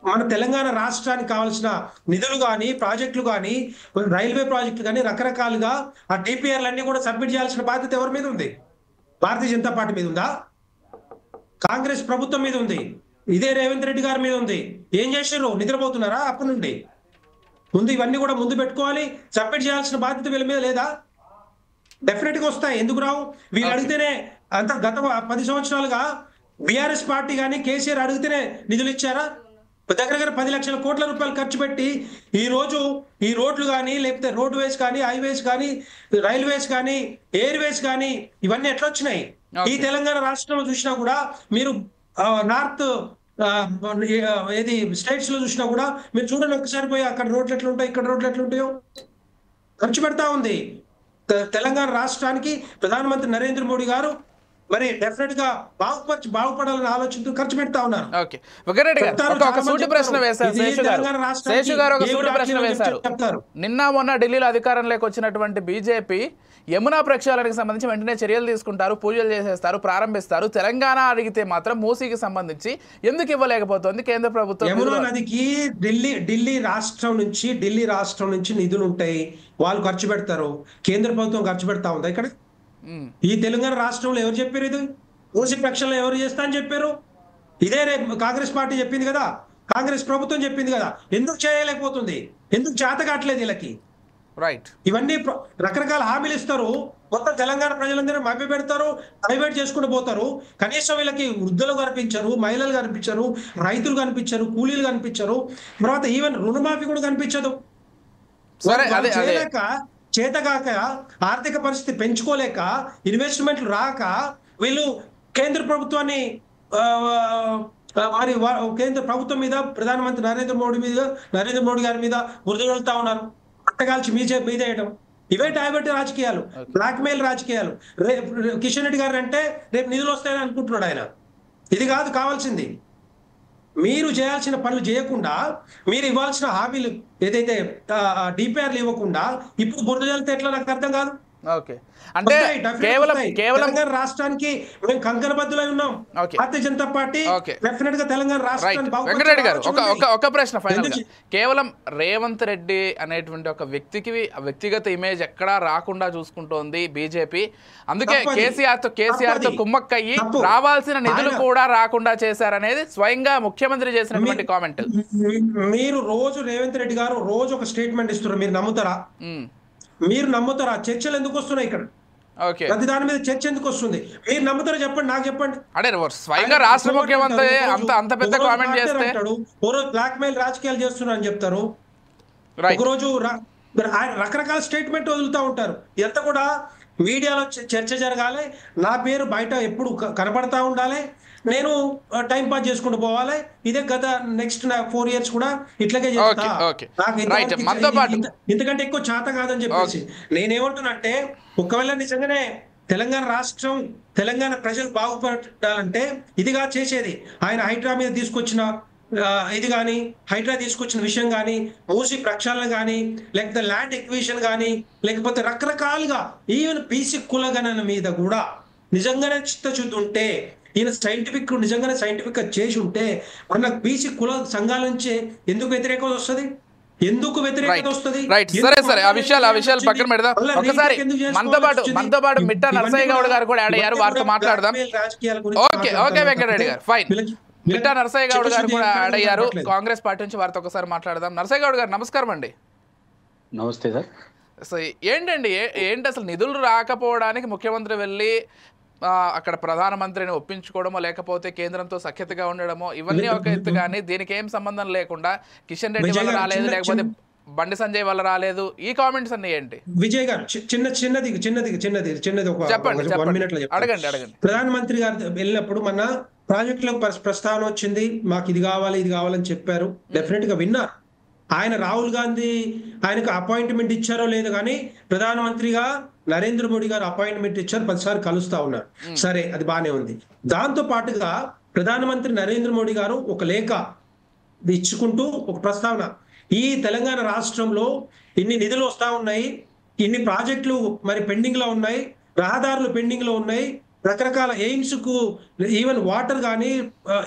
మన తెలంగాణ రాష్ట్రానికి కావాల్సిన నిధులు కానీ, ప్రాజెక్టులు కానీ, రైల్వే ప్రాజెక్టులు కానీ రకరకాలుగా ఆ డిపిఆర్లు అన్ని కూడా సబ్మిట్ చేయాల్సిన బాధ్యత ఎవరి మీద ఉంది? భారతీయ జనతా పార్టీ మీద ఉందా? కాంగ్రెస్ ప్రభుత్వం మీద ఉంది. ఇదే రేవంత్ రెడ్డి గారి మీద ఉంది. ఏం చేశారు? నిద్రపోతున్నారా అప్పటి నుండి? ముందు ఇవన్నీ కూడా ముందు పెట్టుకోవాలి. సబ్మిట్ చేయాల్సిన బాధ్యత వీళ్ళ మీద లేదా? డెఫినెట్ గా వస్తాయి. ఎందుకు రావు? వీళ్ళు అడిగితేనే అంత గత 10 సంవత్సరాలుగా బీఆర్ఎస్ పార్టీ కానీ కేసీఆర్ అడిగితేనే నిధులు ఇచ్చారా? దగ్గర 10 లక్షల కోట్ల రూపాయలు ఖర్చు పెట్టి ఈ రోజు ఈ రోడ్లు కానీ, లేకపోతే రోడ్ వేస్ కానీ, హైవేస్ కానీ, రైల్వేస్ కానీ, ఎయిర్వేస్ కానీ ఇవన్నీ ఎట్లా వచ్చినాయి? ఈ తెలంగాణ రాష్ట్రంలో చూసినా కూడా మీరు నార్త్ ఏది స్టేట్స్ లో చూసినా కూడా మీరు చూడండి ఒకసారి పోయి, అక్కడ రోడ్లు ఎట్లా ఉంటాయి, ఇక్కడ రోడ్లు ఎట్లా ఉంటాయో ఖర్చు పెడతా ఉంది. తెలంగాణ రాష్ట్రానికి ప్రధానమంత్రి నరేంద్ర మోడీ గారు మరి డెఫినెట్ గా బాగుపడాలని ఆలోచనతో ఖర్చు పెడతా ఉన్నారు. నిన్న మొన్న ఢిల్లీలో అధికారంలోకి వచ్చినటువంటి బీజేపీ యమునా ప్రక్షాళనకు సంబంధించి వెంటనే చర్యలు తీసుకుంటారు, పూజలు చేసేస్తారు, ప్రారంభిస్తారు. తెలంగాణ అడిగితే మాత్రం మూసీకి సంబంధించి ఎందుకు ఇవ్వలేకపోతుంది కేంద్ర ప్రభుత్వం? యమునా నదికి ఢిల్లీ రాష్ట్రం నుంచి నిధులు ఉంటాయి, వాళ్ళు ఖర్చు పెడతారు. కేంద్ర ప్రభుత్వం ఖర్చు పెడతా ఉందా ఇక్కడ? ఈ తెలంగాణ రాష్ట్రంలో ఎవరు చెప్పారు? ఇది మూసీ ప్రక్షాళన ఎవరు చేస్తా అని చెప్పారు? ఇదే కాంగ్రెస్ పార్టీ చెప్పింది కదా, కాంగ్రెస్ ప్రభుత్వం చెప్పింది కదా. ఎందుకు చేయలేకపోతుంది? ఎందుకు చేత కావట్లేదు వీళ్ళకి? రైట్. ఇవన్నీ రకరకాల హామీలు ఇస్తారు, మొత్తం తెలంగాణ ప్రజలందరూ మభ్య పెడతారు, డైవర్ట్ చేసుకుంటూ పోతారు. కనీసం వీళ్ళకి వృద్ధులు కనిపించరు, మహిళలు కనిపించరు, రైతులు కనిపించరు, కూలీలు కనిపించరు, తర్వాత ఈవెన్ రుణమాఫీ కూడా కనిపించదు. చేతగాక, ఆర్థిక పరిస్థితి పెంచుకోలేక, ఇన్వెస్ట్మెంట్లు రాక వీళ్ళు కేంద్ర ప్రభుత్వాన్ని కేంద్ర ప్రభుత్వం మీద, ప్రధానమంత్రి నరేంద్ర మోడీ గారి మీద బురద వెళ్తా ఉన్నారు. పట్టగాల్చి మీదేయడం. ఇవే డైవర్ట్ రాజకీయాలు, బ్లాక్మెయిల్ రాజకీయాలు. కిషన్ రెడ్డి గారు అంటే రేపు నిధులు వస్తాయని అనుకుంటున్నాడు ఆయన. ఇది కాదు కావాల్సింది. మీరు చేయాల్సిన పనులు చేయకుండా, మీరు ఇవ్వాల్సిన హామీలు ఏదైతే డిపిఆర్లు ఇవ్వకుండా ఇప్పుడు బురద జల్లితే ఎట్లా నాకు అర్థం కాదు. ఓకే, అంటే కేవలం తెలంగాణ రాష్ట్రానికి మేము కంకణబద్దులై ఉన్నాం. భారతీయ జనతా పార్టీ డెఫినెట్ గా తెలంగాణ రాష్ట్రాన్ని వెంకటరెడ్డి గారు ఒక ప్రశ్న ఫైనల్ గా, కేవలం రేవంత్ రెడ్డి అనేటువంటి ఒక వ్యక్తికి వ్యక్తిగత ఇమేజ్ ఎక్కడా రాకుండా చూసుకుంటోంది బీజేపీ. అందుకే కేసీఆర్ తో కుమ్మక్కయ్యి రావాల్సిన నిధులు కూడా రాకుండా చేశారనేది స్వయంగా ముఖ్యమంత్రి చేసినటువంటి కామెంట్. మీరు రోజు రేవంత్ రెడ్డి గారు రోజు ఒక స్టేట్మెంట్ ఇస్తున్నారు, మీరు నమ్ముతారా? మీరు నమ్ముతారా? చర్చలు ఎందుకు వస్తున్నాయి ఇక్కడ? ప్రతి దాని మీద చర్చ ఎందుకు వస్తుంది? మీరు నమ్ముతారా చెప్పండి, నాకు చెప్పండి. అంటే స్వయంగా రాష్ట్ర ముఖ్యమంత్రి అంత పెద్ద కామెంట్ చేస్తే బ్లాక్ మెయిల్ రాజకీయాలు చేస్తున్నారు అని చెప్తారు, ఒకరోజు రకరకాల స్టేట్మెంట్ వదులుతూ ఉంటారు. ఎంత కూడా మీడియాలో చర్చ జరగాలి, నా పేరు బయట ఎప్పుడు కనపడతా ఉండాలి, నేను టైం పాస్ చేసుకుంటూ పోవాలి. ఇదే గత నెక్స్ట్ 4 years కూడా ఇట్లాగే చేస్తా, ఇంతకంటే ఎక్కువ చేత కాదని చెప్పేసి నేనేమంటున్నానంటే, ఒకవేళ నిజంగానే తెలంగాణ రాష్ట్రం, తెలంగాణ ప్రజలు బాగుపడాలంటే ఇదిగా చేసేది. ఆయన హైడ్రా మీద తీసుకొచ్చిన ఇది కానీ, హైడ్రా తీసుకొచ్చిన విషయం కానీ, మూసి ప్రక్షాళన కానీ, లేకపోతే ల్యాండ్ ఎక్విజిషన్ కానీ, లేకపోతే రకరకాలుగా ఈవెన్ బీసీ కులగణన మీద కూడా నిజంగానే చిత్తశుద్ధి ఉంటే, ఈయన నిజంగానే సైంటిఫిక్ గా చేసి ఉంటే మన బీసీ కుల సంఘాల నుంచి ఎందుకు వ్యతిరేకత వస్తుంది? ఎందుకు వ్యతిరేకత వస్తుంది? సరే ఆ విషయాలు పక్కన పెడదాం. ఒకసారి మనతో పాటు మిట్టా నరసయ్య గౌడ్ గారు కూడా యాడ్ అయ్యారు, వారితో మాట్లాడదాం. ఓకే వెంకటరెడ్డి గారు ఫైన్. మిట్టా నరసయ్య గౌడ్ గారు కూడా యాడ్ అయ్యారు కాంగ్రెస్ పార్టీ నుంచి, వారితో ఒకసారి మాట్లాడదాం. నరసయ్య గౌడ్ గారు నమస్కారం అండి. నమస్తే సార్. సో ఏంటి అసలు నిధులు రాకపోవడానికి ముఖ్యమంత్రి వెళ్ళి అక్కడ ప్రధానమంత్రిని ఒప్పించుకోవడమో, లేకపోతే కేంద్రంతో సఖ్యతగా ఉండడమో, ఇవన్నీ ఒక ఎత్తు. కానీ దీనికి ఏం సంబంధం లేకుండా కిషన్ రెడ్డి వల్ల రాలేదు, లేకపోతే బండి సంజయ్ వల్ల రాలేదు, ఈ కామెంట్స్ అన్ని ఏంటి? విజయ్ గారు చిన్నది ఒక అడగండి. ప్రధానమంత్రి గారు వెళ్ళినప్పుడు మన ప్రాజెక్టులకు ప్రస్తావన వచ్చింది, మాకు ఇది కావాలని చెప్పారు. డెఫినెట్ గా విన్నారు. ఆయన రాహుల్ గాంధీ ఆయనకు అపాయింట్మెంట్ ఇచ్చారో లేదు కానీ ప్రధానమంత్రిగా నరేంద్ర మోడీ గారు అపాయింట్మెంట్ ఇచ్చారు, 10 సార్లు కలుస్తా ఉన్నారు. సరే, అది బానే ఉంది. దాంతో పాటుగా ప్రధానమంత్రి నరేంద్ర మోడీ గారు ఒక లేఖ ఇచ్చుకుంటూ ఒక ప్రస్తావన, ఈ తెలంగాణ రాష్ట్రంలో ఇన్ని నిధులు వస్తా ఉన్నాయి, ఇన్ని ప్రాజెక్టులు మరి పెండింగ్ లో ఉన్నాయి, రహదారులు పెండింగ్ లో ఉన్నాయి, రకరకాల ఎయిమ్స్ కు ఈవెన్ వాటర్ కానీ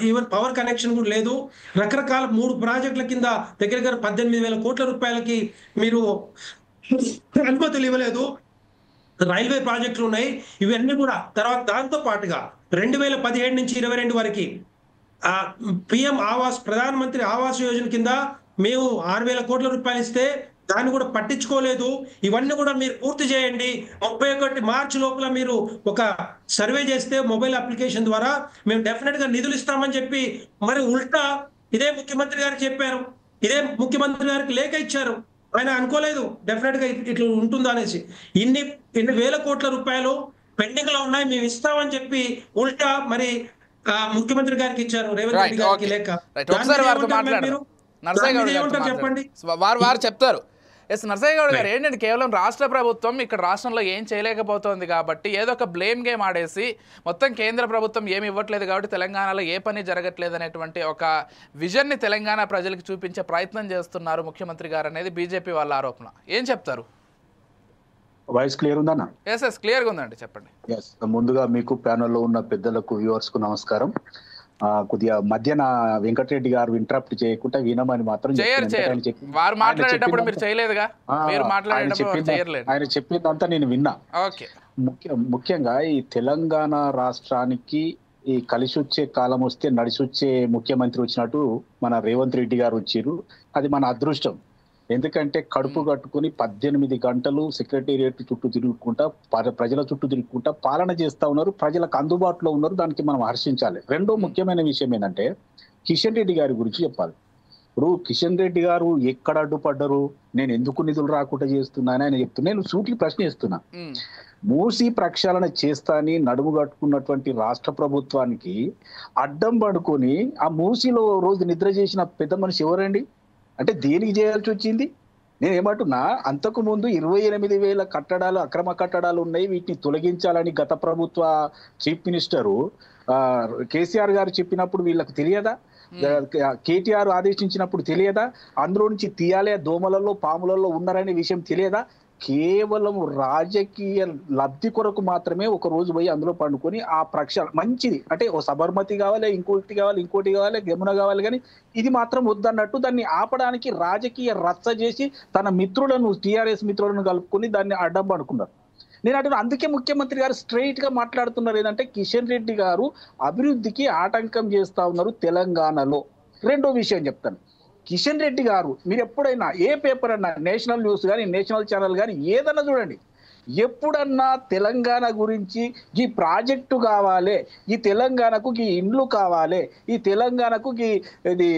ఈవెన్ పవర్ కనెక్షన్ కూడా లేదు, రకరకాల 3 ప్రాజెక్టుల కింద దగ్గర 18,000 కోట్ల రూపాయలకి మీరు అనుమతులు ఇవ్వలేదు, రైల్వే ప్రాజెక్టులు ఉన్నాయి, ఇవన్నీ కూడా. తర్వాత దాంతో పాటుగా 2017 నుంచి 22 వరకు పిఎం ఆవాస్, ప్రధానమంత్రి ఆవాస్ యోజన కింద మేము 6,000 కోట్ల రూపాయలు ఇస్తే దాన్ని కూడా పట్టించుకోలేదు. ఇవన్నీ కూడా మీరు పూర్తి చేయండి, 31 మార్చి లోపల మీరు ఒక సర్వే చేస్తే మొబైల్ అప్లికేషన్ ద్వారా మేము డెఫినెట్ గా నిధులు ఇస్తామని చెప్పి మరి ఉల్టా ఇదే ముఖ్యమంత్రి గారికి చెప్పారు, ఇదే ముఖ్యమంత్రి గారికి లేఖ ఇచ్చారు. ఆయన అనుకోలేదు డెఫినెట్ గా ఇట్లా ఉంటుందా అనేసి. ఇన్ని వేల కోట్ల రూపాయలు పెండింగ్ లో ఉన్నాయి, మేము ఇస్తామని చెప్పి ఉల్టా మరి ముఖ్యమంత్రి గారికి ఇచ్చారు, రేవంత్ రెడ్డి గారికి లేఖ. చెప్పండి, వారు చెప్తారు. నరసయ్య గౌడ్ గారు, ఏంటంటే కేవలం రాష్ట్ర ప్రభుత్వం ఇక్కడ రాష్ట్రంలో ఏం చేయలేకపోతుంది కాబట్టి ఏదో ఒక బ్లేమ్ గేమ్ ఆడేసి మొత్తం కేంద్ర ప్రభుత్వం ఏమి ఇవ్వట్లేదు కాబట్టి తెలంగాణలో ఏ పని జరగట్లేదు అనేటువంటి ఒక విజన్ని తెలంగాణ ప్రజలకు చూపించే ప్రయత్నం చేస్తున్నారు ముఖ్యమంత్రి గారు అనేది బీజేపీ వాళ్ళ ఆరోపణ. ఏం చెప్తారు? వాయిస్ క్లియర్ ఉందన్న? ఎస్ క్లియర్గా ఉందండి, చెప్పండి. ముందుగా మీకు ప్యానెల్లో ఉన్న పెద్దలకు, వ్యూవర్స్ కు నమస్కారం. కొద్దిగా మధ్యన వెంకటరెడ్డి గారు ఇంటరప్ట్ చేయకుండా వినమని మాత్రం ఆయన చెప్పిందంతా నేను విన్నా. ముఖ్యంగా ఈ తెలంగాణ రాష్ట్రానికి ఈ కలిసి వచ్చే కాలం వస్తే నడిచి వచ్చే ముఖ్యమంత్రి వచ్చినట్టు మన రేవంత్ రెడ్డి గారు వచ్చారు. అది మన అదృష్టం. ఎందుకంటే కడుపు కట్టుకుని 18 గంటలు సెక్రటేరియట్ చుట్టూ తిరుగుకుంటా, ప్రజల చుట్టూ తిరుగుకుంటా పాలన చేస్తా ఉన్నారు, ప్రజలకు అందుబాటులో ఉన్నారు. దానికి మనం హర్షించాలి. రెండో ముఖ్యమైన విషయం ఏంటంటే కిషన్ రెడ్డి గారి గురించి చెప్పాలి. ఇప్పుడు కిషన్ రెడ్డి గారు ఎక్కడ అడ్డుపడ్డరు, నేను ఎందుకు నిధులు రాకుండా చేస్తున్నాను ఆయన చెప్తున్నా. నేను సూటి ప్రశ్న చేస్తున్నా. మూసి ప్రక్షాళన చేస్తాని నడుము కట్టుకున్నటువంటి రాష్ట్ర ప్రభుత్వానికి అడ్డం పడుకొని ఆ మూసిలో రోజు నిద్ర చేసిన పెద్ద మనిషి ఎవరండి? అంటే దేనికి చేయాల్సి వచ్చింది? నేను ఏమంటున్నా, అంతకు ముందు 28,000 కట్టడాలు, అక్రమ కట్టడాలు ఉన్నాయి, వీటిని తొలగించాలని గత ప్రభుత్వ చీఫ్ మినిస్టరు కేసీఆర్ గారు చెప్పినప్పుడు వీళ్ళకి తెలియదా? కేటీఆర్ ఆదేశించినప్పుడు తెలియదా? అందులో నుంచి తీయాలే, దోమలలో పాములలో ఉన్నారనే విషయం తెలియదా? కేవలం రాజకీయ లబ్ధి కొరకు మాత్రమే ఒక రోజు పోయి అందులో పండుకొని ఆ ప్రక్షాళన మంచిది అంటే ఓ సబర్మతి కావాలి, ఇంకోటి కావాలి, గమున కావాలి, కానీ ఇది మాత్రం వద్దన్నట్టు దాన్ని ఆపడానికి రాజకీయ రచ్చ చేసి తన మిత్రులను, టీఆర్ఎస్ మిత్రులను కలుపుకొని దాన్ని అడ్డం అనుకున్నారు. నేను అంటున్నా, అందుకే ముఖ్యమంత్రి గారు స్ట్రైట్ గా మాట్లాడుతున్నారు ఏంటంటే కిషన్ రెడ్డి గారు అభివృద్ధికి ఆటంకం చేస్తా ఉన్నారు తెలంగాణలో. రెండో విషయం చెప్తాను, కిషన్ రెడ్డి గారు మీరు ఎప్పుడైనా ఏ పేపర్ అన్నా, నేషనల్ న్యూస్ కానీ నేషనల్ ఛానల్ కానీ ఏదన్నా చూడండి, ఎప్పుడన్నా తెలంగాణ గురించి ఈ ప్రాజెక్టు కావాలి, ఈ తెలంగాణకు ఈ ఇండ్లు కావాలి, ఈ తెలంగాణకు ఇది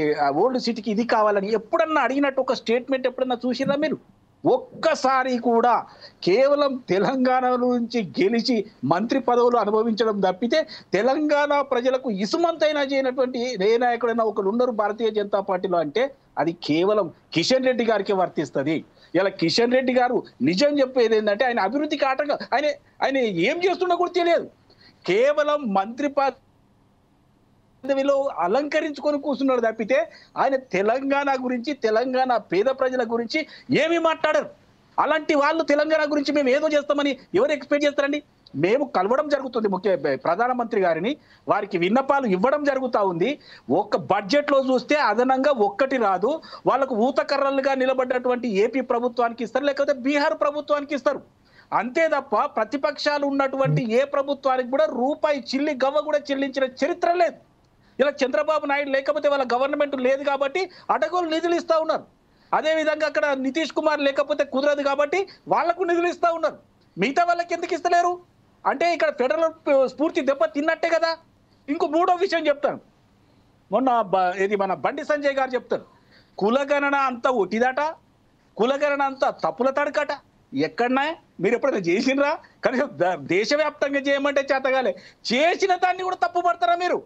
ఓల్డ్ సిటీకి ఇది కావాలని ఎప్పుడన్నా అడిగినట్టు ఒక స్టేట్మెంట్ ఎప్పుడన్నా చూసిరా మీరు? ఒక్కసారి కూడా కేవలం తెలంగాణ నుంచి గెలిచి మంత్రి పదవులు అనుభవించడం తప్పితే తెలంగాణ ప్రజలకు ఇసుమంతైనా చేయనటువంటి ఏ నాయకుడైనా ఒకరు ఉన్నారు భారతీయ జనతా పార్టీలో అంటే అది కేవలం కిషన్ రెడ్డి గారికి వర్తిస్తుంది. ఇలా కిషన్ రెడ్డి గారు నిజం చెప్పేది ఏంటంటే ఆయన అభివృద్ధికి ఆటంకం, ఆయన ఏం చేస్తున్నా కూడా తెలియదు, కేవలం మంత్రి పదవిలో అలంకరించుకొని కూర్చున్నాడు తప్పితే ఆయన తెలంగాణ గురించి, తెలంగాణ పేద ప్రజల గురించి ఏమీ మాట్లాడరు. అలాంటి వాళ్ళు తెలంగాణ గురించి మేము ఏదో చేస్తామని ఎవరు ఎక్స్పెక్ట్ చేస్తారండి? మేము కలవడం జరుగుతుంది ప్రధానమంత్రి గారిని, వారికి విన్నపాలు ఇవ్వడం జరుగుతూ ఉంది. ఒక్క బడ్జెట్ లో చూస్తే అదనంగా ఒక్కటి రాదు, వాళ్ళకు ఊతకర్రలుగా నిలబడ్డటువంటి ఏపీ ప్రభుత్వానికి ఇస్తారు, లేకపోతే బీహార్ ప్రభుత్వానికి ఇస్తారు. అంతే తప్ప ప్రతిపక్షాలు ఉన్నటువంటి ఏ ప్రభుత్వానికి కూడా రూపాయి చిల్లి గవ్వ కూడా చెల్లించిన చరిత్ర లేదు. ఇలా చంద్రబాబు నాయుడు లేకపోతే వాళ్ళ గవర్నమెంట్ లేదు కాబట్టి అడగోలు నిధులు ఇస్తా ఉన్నారు. అదే విధంగా అక్కడ నితీష్ కుమార్ లేకపోతే కుదరదు కాబట్టి వాళ్లకు నిధులు ఇస్తా ఉన్నారు. మిగతా వాళ్ళకి ఎందుకు ఇస్తలేరు అంటే ఇక్కడ ఫెడరల్ స్ఫూర్తి దెబ్బ తిన్నట్టే కదా. ఇంకో మూడో విషయం చెప్తాను, మొన్న ఇది మన బండి సంజయ్ గారు చెప్తారు, కులగణన అంతా ఒట్టిదట, కులగణన అంతా తప్పుల తడకట. ఎక్కడన్నా మీరు ఎప్పుడైనా చేసినరా? కనీసం దేశవ్యాప్తంగా చేయమంటే చేతగాలే, చేసిన దాన్ని కూడా తప్పు పడతారా మీరు?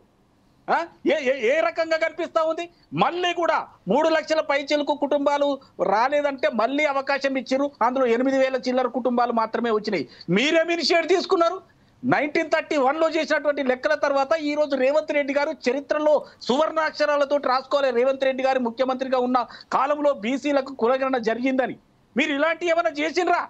ఏ రకంగా కనిపిస్తా ఉంది? మళ్ళీ కూడా 3 లక్షల పైచిలకు కుటుంబాలు రాలేదంటే మళ్ళీ అవకాశం ఇచ్చారు, అందులో 8,000 చిల్లర కుటుంబాలు మాత్రమే వచ్చినాయి. మీరేమి ఇనిషియేట్ తీసుకున్నారు? 1931లో చేసినటువంటి లెక్కల తర్వాత ఈ రోజు రేవంత్ రెడ్డి గారు చరిత్రలో సువర్ణాక్షరాలతో రాసుకోవాలి, రేవంత్ రెడ్డి గారు ముఖ్యమంత్రిగా ఉన్న కాలంలో బీసీలకు కులగణన జరిగిందని. మీరు ఇలాంటి ఏమైనా చేసినరా?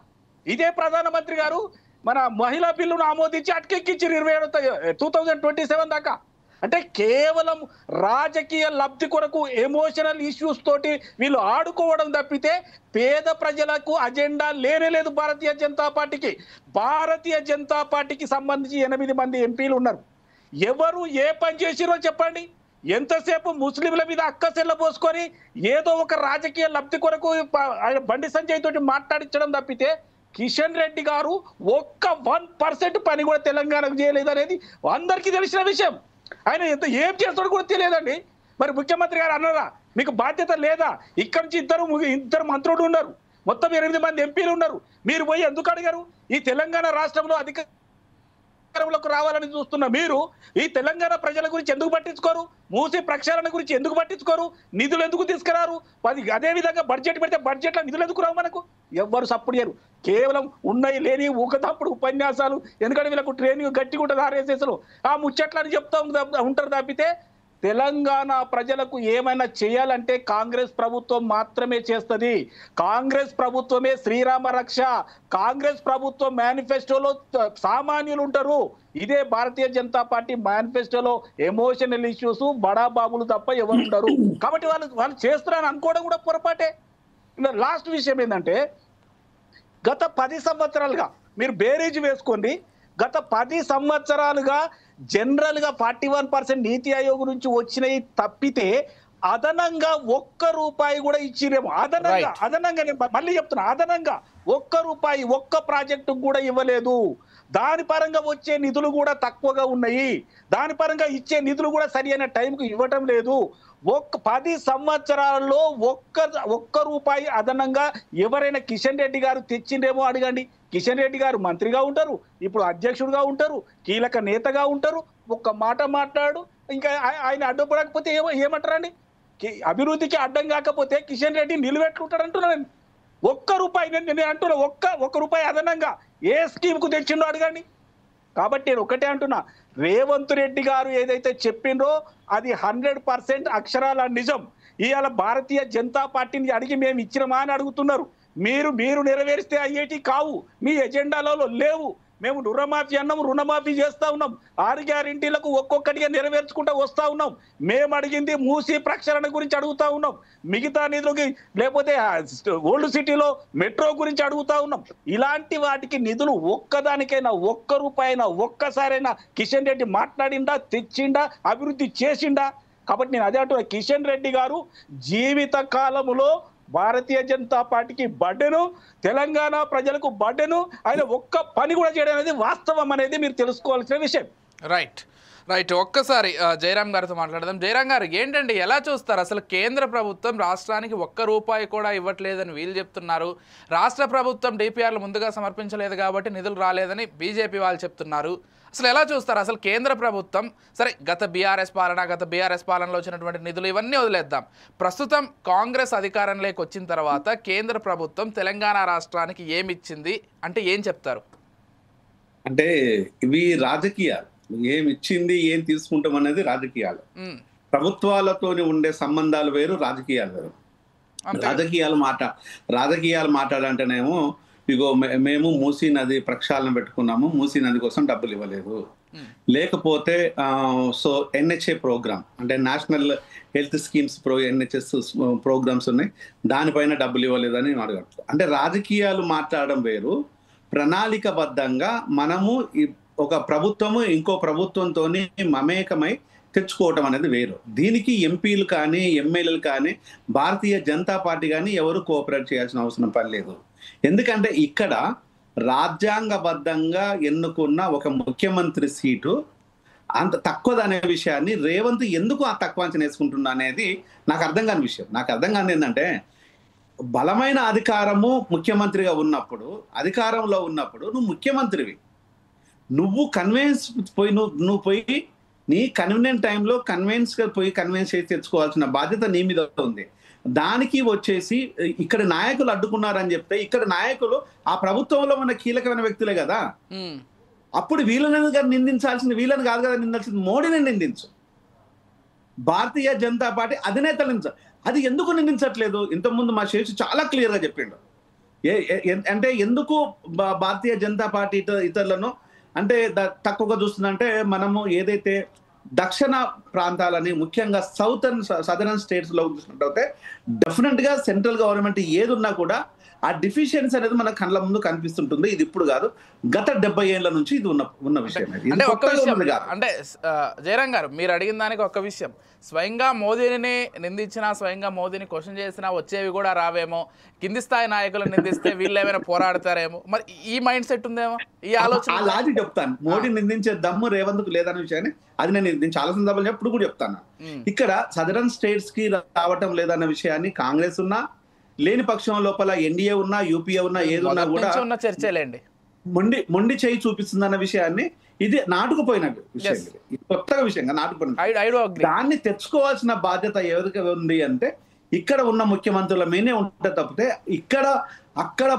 ఇదే ప్రధానమంత్రి గారు మన మహిళా బిల్లును ఆమోదించి అటకెక్కించారు 2027 దాకా. అంటే కేవలం రాజకీయ లబ్ధి కొరకు ఎమోషనల్ ఇష్యూస్ తోటి వీళ్ళు ఆడుకోవడం తప్పితే పేద ప్రజలకు అజెండా లేనేలేదు భారతీయ జనతా పార్టీకి. భారతీయ జనతా పార్టీకి సంబంధించి 8 మంది ఎంపీలు ఉన్నారు. ఎవరు ఏ పని చేసిరో చెప్పండి? ఎంతసేపు ముస్లింల మీద అక్కసెల్ల పోసుకొని ఏదో ఒక రాజకీయ లబ్ధి కొరకు బండి సంజయ్ తోటి మాట్లాడించడం తప్పితే కిషన్ రెడ్డి గారు ఒక్క 1% పని కూడా తెలంగాణకు చేయలేదు అనేది అందరికీ తెలిసిన విషయం. ఆయన ఏం చేస్తాడో కూడా తెలియదండి. మరి ముఖ్యమంత్రి గారు అన్నారా మీకు బాధ్యత లేదా? ఇక్కడి నుంచి ఇద్దరు మంత్రులు ఉన్నారు, మొత్తం 8 మంది ఎంపీలు ఉన్నారు. మీరు పోయి ఎందుకు అడిగారు? ఈ తెలంగాణ రాష్ట్రంలో అధికారంలోకి రావాలని చూస్తున్న మీరు ఈ తెలంగాణ ప్రజల గురించి ఎందుకు పట్టించుకోరు? మూసి ప్రక్షాళన గురించి ఎందుకు పట్టించుకోరు? నిధులు ఎందుకు తీసుకురారు? అదే విధంగా బడ్జెట్ పెడితే బడ్జెట్లో నిధులు ఎందుకు రావు? మనకు ఎవ్వరు సపోర్ట్ చేయరు. కేవలం ఉన్నాయి లేని ఊకతప్పుడు ఉపన్యాసాలు, ఎందుకంటే వీళ్ళకు ట్రైనింగ్ గట్టిగా ఉంటుంది ఆర్ఎస్ఎస్లో, ఆ ముచ్చట్లని చెప్తా ఉంటారు తప్పితే తెలంగాణ ప్రజలకు ఏమైనా చేయాలంటే కాంగ్రెస్ ప్రభుత్వం మాత్రమే చేస్తుంది. కాంగ్రెస్ ప్రభుత్వమే శ్రీరామ రక్ష. కాంగ్రెస్ ప్రభుత్వం మేనిఫెస్టోలో సామాన్యులు ఉంటారు. ఇదే భారతీయ జనతా పార్టీ మేనిఫెస్టోలో ఎమోషనల్ ఇష్యూస్ బడాబాబులు తప్ప ఎవరు ఉంటారు. కాబట్టి వాళ్ళు చేస్తున్నారని అనుకోవడం కూడా పొరపాటే. లాస్ట్ విషయం ఏంటంటే గత 10 సంవత్సరాలుగా మీరు బేరీజ్ వేసుకోండి, గత 10 సంవత్సరాలుగా జనరల్ గా 41% నీతి ఆయోగ్ నుంచి వచ్చినాయి తప్పితే అదనంగా ₹1 కూడా ఇచ్చిరేమో. అదనంగా నేను మళ్ళీ చెప్తున్నా, అదనంగా ₹1 ఒక్క ప్రాజెక్టు కూడా ఇవ్వలేదు. దాని పరంగా వచ్చే నిధులు కూడా తక్కువగా ఉన్నాయి. దాని పరంగా ఇచ్చే నిధులు కూడా సరి అయిన టైంకు ఇవ్వటం లేదు. 10 సంవత్సరాల్లో ₹1 అదనంగా ఎవరైనా కిషన్ రెడ్డి గారు తెచ్చిండేమో అడగండి. కిషన్ రెడ్డి గారు మంత్రిగా ఉంటారు, ఇప్పుడు అధ్యక్షుడిగా ఉంటారు, కీలక నేతగా ఉంటారు. ఒక్క మాట మాట్లాడు, ఇంకా ఆయన అడ్డుపడకపోతే ఏమంటారండి? అభివృద్ధికి అడ్డం కాకపోతే కిషన్ రెడ్డి నిలువెట్లుంటాడు అంటున్నాను. ₹1 నేను అంటున్నా, ₹1 అదనంగా ఏ స్కీమ్ కు తెచ్చిండో అడగండి. కాబట్టి నేను ఒకటే అంటున్నా, రేవంత్ రెడ్డి గారు ఏదైతే చెప్పిండ్రో అది 100% అక్షరాల నిజం. ఇవాళ భారతీయ జనతా పార్టీని అడిగి మేము ఇచ్చినమా అని అడుగుతున్నారు. మీరు నెరవేరిస్తే అయ్యేటి కావు, మీ ఎజెండాలలో లేవు. మేము రుణమాఫీ అన్నాం, రుణమాఫీ చేస్తా ఉన్నాం. 6 గ్యారెంటీలకు ఒక్కొక్కటిగా నెరవేర్చుకుంటూ వస్తా ఉన్నాం. మేము అడిగింది మూసీ ప్రక్షాళన గురించి అడుగుతా ఉన్నాం, మిగతా నిధులకి లేకపోతే ఓల్డ్ సిటీలో మెట్రో గురించి అడుగుతా ఉన్నాం. ఇలాంటి వాటికి నిధులు ఒక్కదానికైనా ఒక్క రూపాయైనా ఒక్కసారైనా కిషన్ రెడ్డి మాట్లాడిండా, తెచ్చిండా, అభివృద్ధి చేసిండా? కాబట్టి నేను అదే అంటున్నా, కిషన్ రెడ్డి గారు జీవిత కాలములో భారతీయ జనతా పార్టీకి బడ్డెను, తెలంగాణ ప్రజలకు బడ్డెను. ఆయన ఒక్క పని కూడా చేయడం అనేది వాస్తవం అనేది మీరు తెలుసుకోవాల్సిన విషయం. రైట్ ఒక్కసారి జయరాం గారితో మాట్లాడదాం. జయరాం గారు, ఏంటండి ఎలా చూస్తారు అసలు? కేంద్ర ప్రభుత్వం రాష్ట్రానికి ₹1 కూడా ఇవ్వట్లేదని వీళ్ళు చెప్తున్నారు. రాష్ట్ర ప్రభుత్వం డిపిఆర్లు ముందుగా సమర్పించలేదు కాబట్టి నిధులు రాలేదని బీజేపీ వాళ్ళు చెప్తున్నారు. అసలు ఎలా చూస్తారు? అసలు కేంద్ర ప్రభుత్వం సరే గత బీఆర్ఎస్ పాలనలో వచ్చినటువంటి నిధులు ఇవన్నీ వదిలేద్దాం. ప్రస్తుతం కాంగ్రెస్ అధికారంలోకి వచ్చిన తర్వాత కేంద్ర ప్రభుత్వం తెలంగాణ రాష్ట్రానికి ఏమిచ్చింది అంటే ఏం చెప్తారు? అంటే ఇవి రాజకీయాలు. ఏమి ఇచ్చింది, ఏం తీసుకుంటాం అనేది రాజకీయాలు. ప్రభుత్వాలతో ఉండే సంబంధాలు వేరు, రాజకీయాలు వేరు. రాజకీయాలు మాట్లాడంటేనేమో ఇగో మేము మూసీ నది ప్రక్షాళన పెట్టుకున్నాము, మూసీ నది కోసం డబ్బులు ఇవ్వలేదు. లేకపోతే సో NHA ప్రోగ్రామ్ అంటే national health schemes NHS programmes ఉన్నాయి, దానిపైన డబ్బులు ఇవ్వలేదని అడగడం. అంటే రాజకీయాలు మాట్లాడడం వేరు, ప్రణాళికబద్ధంగా మనము ఒక ప్రభుత్వము ఇంకో ప్రభుత్వంతో మమేకమై తెచ్చుకోవటం అనేది వేరు. దీనికి ఎంపీలు కానీ ఎమ్మెల్యేలు కానీ భారతీయ జనతా పార్టీ కానీ ఎవరు కోఆపరేట్ చేయాల్సిన అవసరం పని లేదు. ఎందుకంటే ఇక్కడ రాజ్యాంగబద్ధంగా ఎన్నుకున్న ఒక ముఖ్యమంత్రి సీటు అంత తక్కువదనే విషయాన్ని రేవంత్ ఎందుకు ఆ తక్కువ అంచనా వేసుకుంటున్నా అనేది నాకు అర్థం కాని విషయం. నాకు అర్థం కాని ఏంటంటే, బలమైన అధికారము ముఖ్యమంత్రిగా ఉన్నప్పుడు, అధికారంలో ఉన్నప్పుడు నువ్వు ముఖ్యమంత్రివి, నువ్వు కన్విన్స్ పోయి నువ్వు పోయి నీ కన్వీనియంట్ టైంలో కన్విన్స్ చేసి తెచ్చుకోవాల్సిన బాధ్యత నీ మీద ఉంది. దానికి వచ్చేసి ఇక్కడ నాయకులు అడ్డుకున్నారని చెప్తే, ఇక్కడ నాయకులు ఆ ప్రభుత్వంలో ఉన్న కీలకమైన వ్యక్తులే కదా. అప్పుడు వీళ్ళని నిందించాల్సింది వీళ్ళని కాదు కదా, నిందాల్సింది మోడీని నిందించు, భారతీయ జనతా పార్టీ అధినేతలు నిందించు. అది ఎందుకు నిందించట్లేదు? ఇంతకుముందు మా శేషు చాలా క్లియర్గా చెప్పిండు. అంటే ఎందుకు భారతీయ జనతా పార్టీ ఇతరులను అంటే తక్కువగా చూస్తుందంటే, మనము ఏదైతే దక్షిణ ప్రాంతాలని ముఖ్యంగా సదరన్ స్టేట్స్ లో చూసినట్టయితే డెఫినెట్ గా సెంట్రల్ గవర్నమెంట్ ఏది ఉన్నా కూడా ఆ డిఫిషియన్సీ అనేది మన కళ్ళ ముందు కనిపిస్తుంటుంది. ఇది ఇప్పుడు కాదు, గత 70 ఏళ్ల నుంచి ఇది ఉన్న విషయం. అంటే జయరాం గారు, మీరు అడిగిన దానికి ఒక విషయం, స్వయంగా మోదీని నిందించినా, స్వయంగా మోదీని క్వశ్చన్ చేసినా వచ్చేవి కూడా రావేమో, కింది స్థాయి నాయకులను నిందిస్తే వీళ్ళు ఏమైనా పోరాడతారేమో, మరి ఈ మైండ్ సెట్ ఉందేమో, ఈ ఆలోచన. లాజిక్ చెప్తాను, మోడీ నిందించే దమ్ము రేవంత్కు లేదనే విషయాన్ని అది నేను చాలా సందర్భాలు ఎప్పుడు కూడా చెప్తాను. ఇక్కడ సదరన్ స్టేట్స్ కి రావటం లేదన్న విషయాన్ని కాంగ్రెస్ ఉన్నా, లేని పక్షం లోపల ఎన్డీఏ ఉన్నా, యూపీఏ ఉన్నా, ఏదున్నా కూడా చర్చలేండి మొండి చేయి చూపిస్తుందన్న విషయాన్ని ఇది నాటుకుపోయిన విషయం, కొత్తగా విషయంగా నాటుకుపోయిన దాన్ని తెచ్చుకోవాల్సిన బాధ్యత ఎవరికి ఉంది అంటే ఇక్కడ ఉన్న ముఖ్యమంత్రుల మీదే ఉంటే తప్పితే అక్కడ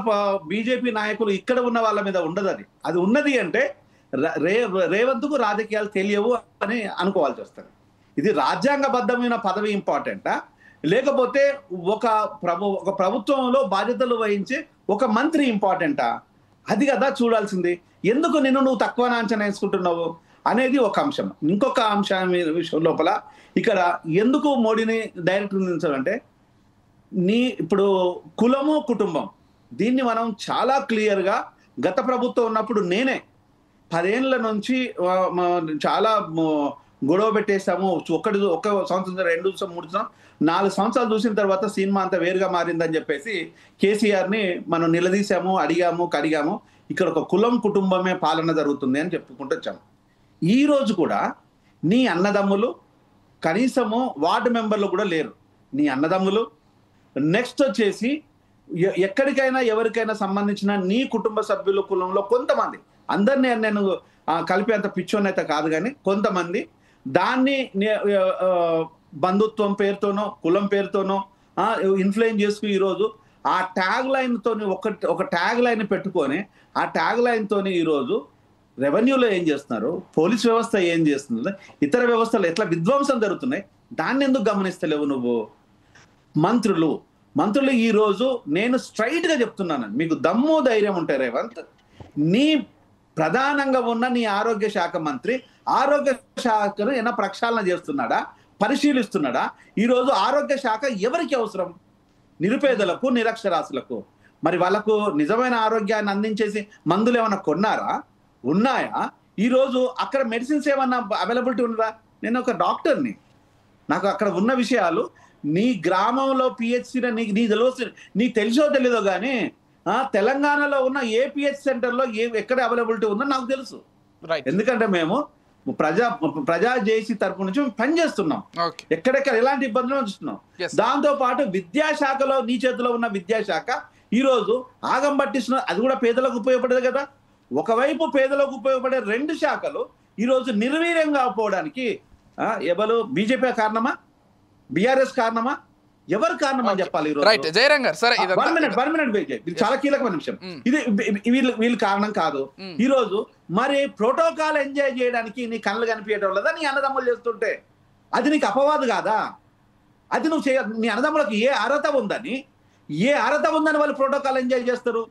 బీజేపీ నాయకులు ఇక్కడ ఉన్న వాళ్ళ మీద ఉండదు. అది ఉన్నది అంటే రేవంత్కు రాజకీయాలు తెలియవు అని అనుకోవాల్సి వస్తుంది. ఇది రాజ్యాంగబద్ధమైన పదవి ఇంపార్టెంటా, లేకపోతే ఒక ప్రభుత్వంలో బాధ్యతలు వహించి ఒక మంత్రి ఇంపార్టెంటా? అది కదా చూడాల్సింది. ఎందుకు నువ్వు తక్కువ అంచనా వేసుకుంటున్నావు అనేది ఒక అంశం. ఇంకొక అంశం విషయం లోపల ఇక్కడ ఎందుకు మోడీని డైరెక్ట్ నిందించాలంటే, ఇప్పుడు కులము కుటుంబం దీన్ని మనం చాలా క్లియర్గా గత ప్రభుత్వం ఉన్నప్పుడు నేనే 10 ఏళ్ల నుంచి చాలా గొడవ పెట్టేసాము. ఒక సంవత్సరం, 2 సంవత్సరం, 3 సంవత్సరం, 4 సంవత్సరాలు చూసిన తర్వాత సినిమా అంతా వేరుగా మారిందని చెప్పేసి కేసీఆర్ని మనం నిలదీశాము, కడిగాము. ఇక్కడ ఒక కులం కుటుంబమే పాలన జరుగుతుంది అని చెప్పుకుంటూ వచ్చాము. ఈ రోజు కూడా నీ అన్నదమ్ములు, కనీసము వార్డు మెంబర్లు కూడా లేరు. నీ అన్నదమ్ములు, నెక్స్ట్ వచ్చేసి ఎక్కడికైనా ఎవరికైనా సంబంధించిన నీ కుటుంబ సభ్యుల కులంలో కొంతమంది, అందరినీ నేను కలిపి అంత పిచ్చోనైతే కాదు కానీ కొంతమంది దాన్ని బంధుత్వం పేరుతోనో కులం పేరుతోనో ఇన్ఫ్లుయెన్స్ చేసుకుని ఈరోజు ఆ ట్యాగ్ లైన్ తోని ఒక ట్యాగ్ లైన్ పెట్టుకొని ఆ ట్యాగ్ లైన్ తోని ఈరోజు రెవెన్యూలో ఏం చేస్తున్నారు, పోలీస్ వ్యవస్థ ఏం చేస్తుంది, ఇతర వ్యవస్థలు ఎట్లా విధ్వంసం జరుగుతున్నాయి, దాన్ని ఎందుకు గమనిస్తలేవు నువ్వు? మంత్రులు ఈ రోజు నేను స్ట్రైట్ గా చెప్తున్నాను, మీకు దమ్ము ధైర్యం ఉంటే రేవంత్, నీ ప్రధానంగా ఉన్న నీ ఆరోగ్య శాఖ మంత్రి ఆరోగ్య శాఖను ఏమైనా ప్రక్షాళన చేస్తున్నాడా, పరిశీలిస్తున్నాడా? ఈరోజు ఆరోగ్య శాఖ ఎవరికి అవసరం? నిరుపేదలకు, నిరక్షరాస్యులకు. మరి వాళ్ళకు నిజమైన ఆరోగ్యాన్ని అందించేసి మందులు ఏమైనా కొన్నారా, ఉన్నాయా? ఈరోజు అక్కడ మెడిసిన్స్ ఏమన్నా అవైలబిలిటీ ఉన్నదా? నేను ఒక డాక్టర్ని, నాకు అక్కడ ఉన్న విషయాలు నీ గ్రామంలో పిహెచ్సి నీకు తెలిసో తెలీదో కానీ తెలంగాణలో ఉన్న ఏ పిహెచ్ సెంటర్లో ఎక్కడ అవైలబిలిటీ ఉందో నాకు తెలుసు. ఎందుకంటే మేము ప్రజా జేసీ తరపు నుంచి పనిచేస్తున్నాం, ఎక్కడెక్కడ ఎలాంటి ఇబ్బందులు చూస్తున్నాం. దాంతో పాటు విద్యాశాఖలో నీ చేతిలో ఉన్న విద్యాశాఖ ఈరోజు ఆగం పట్టిస్తున్న, అది కూడా పేదలకు ఉపయోగపడదు కదా. ఒకవైపు పేదలకు ఉపయోగపడే 2 శాఖలు ఈరోజు నిర్వీర్యం కాకపోవడానికి ఎవరు? బీజేపీ కారణమా, బీఆర్ఎస్ కారణమా, ఎవరు కారణం అని చెప్పాలి? ఇది చాలా కీలకమైన విషయం. ఇది వీళ్ళు కారణం కాదు. ఈ రోజు మరి ప్రోటోకాల్ ఎంజాయ్ చేయడానికి నీ కళ్ళు కనిపించడం లేదా నీ అన్నదమ్ములు చేస్తుంటే అది నీకు అపవాదు కాదా? అది నువ్వు నీ అన్నదమ్ములకు ఏ అర్హత ఉందని వాళ్ళు ప్రోటోకాల్ ఎంజాయ్ చేస్తారు?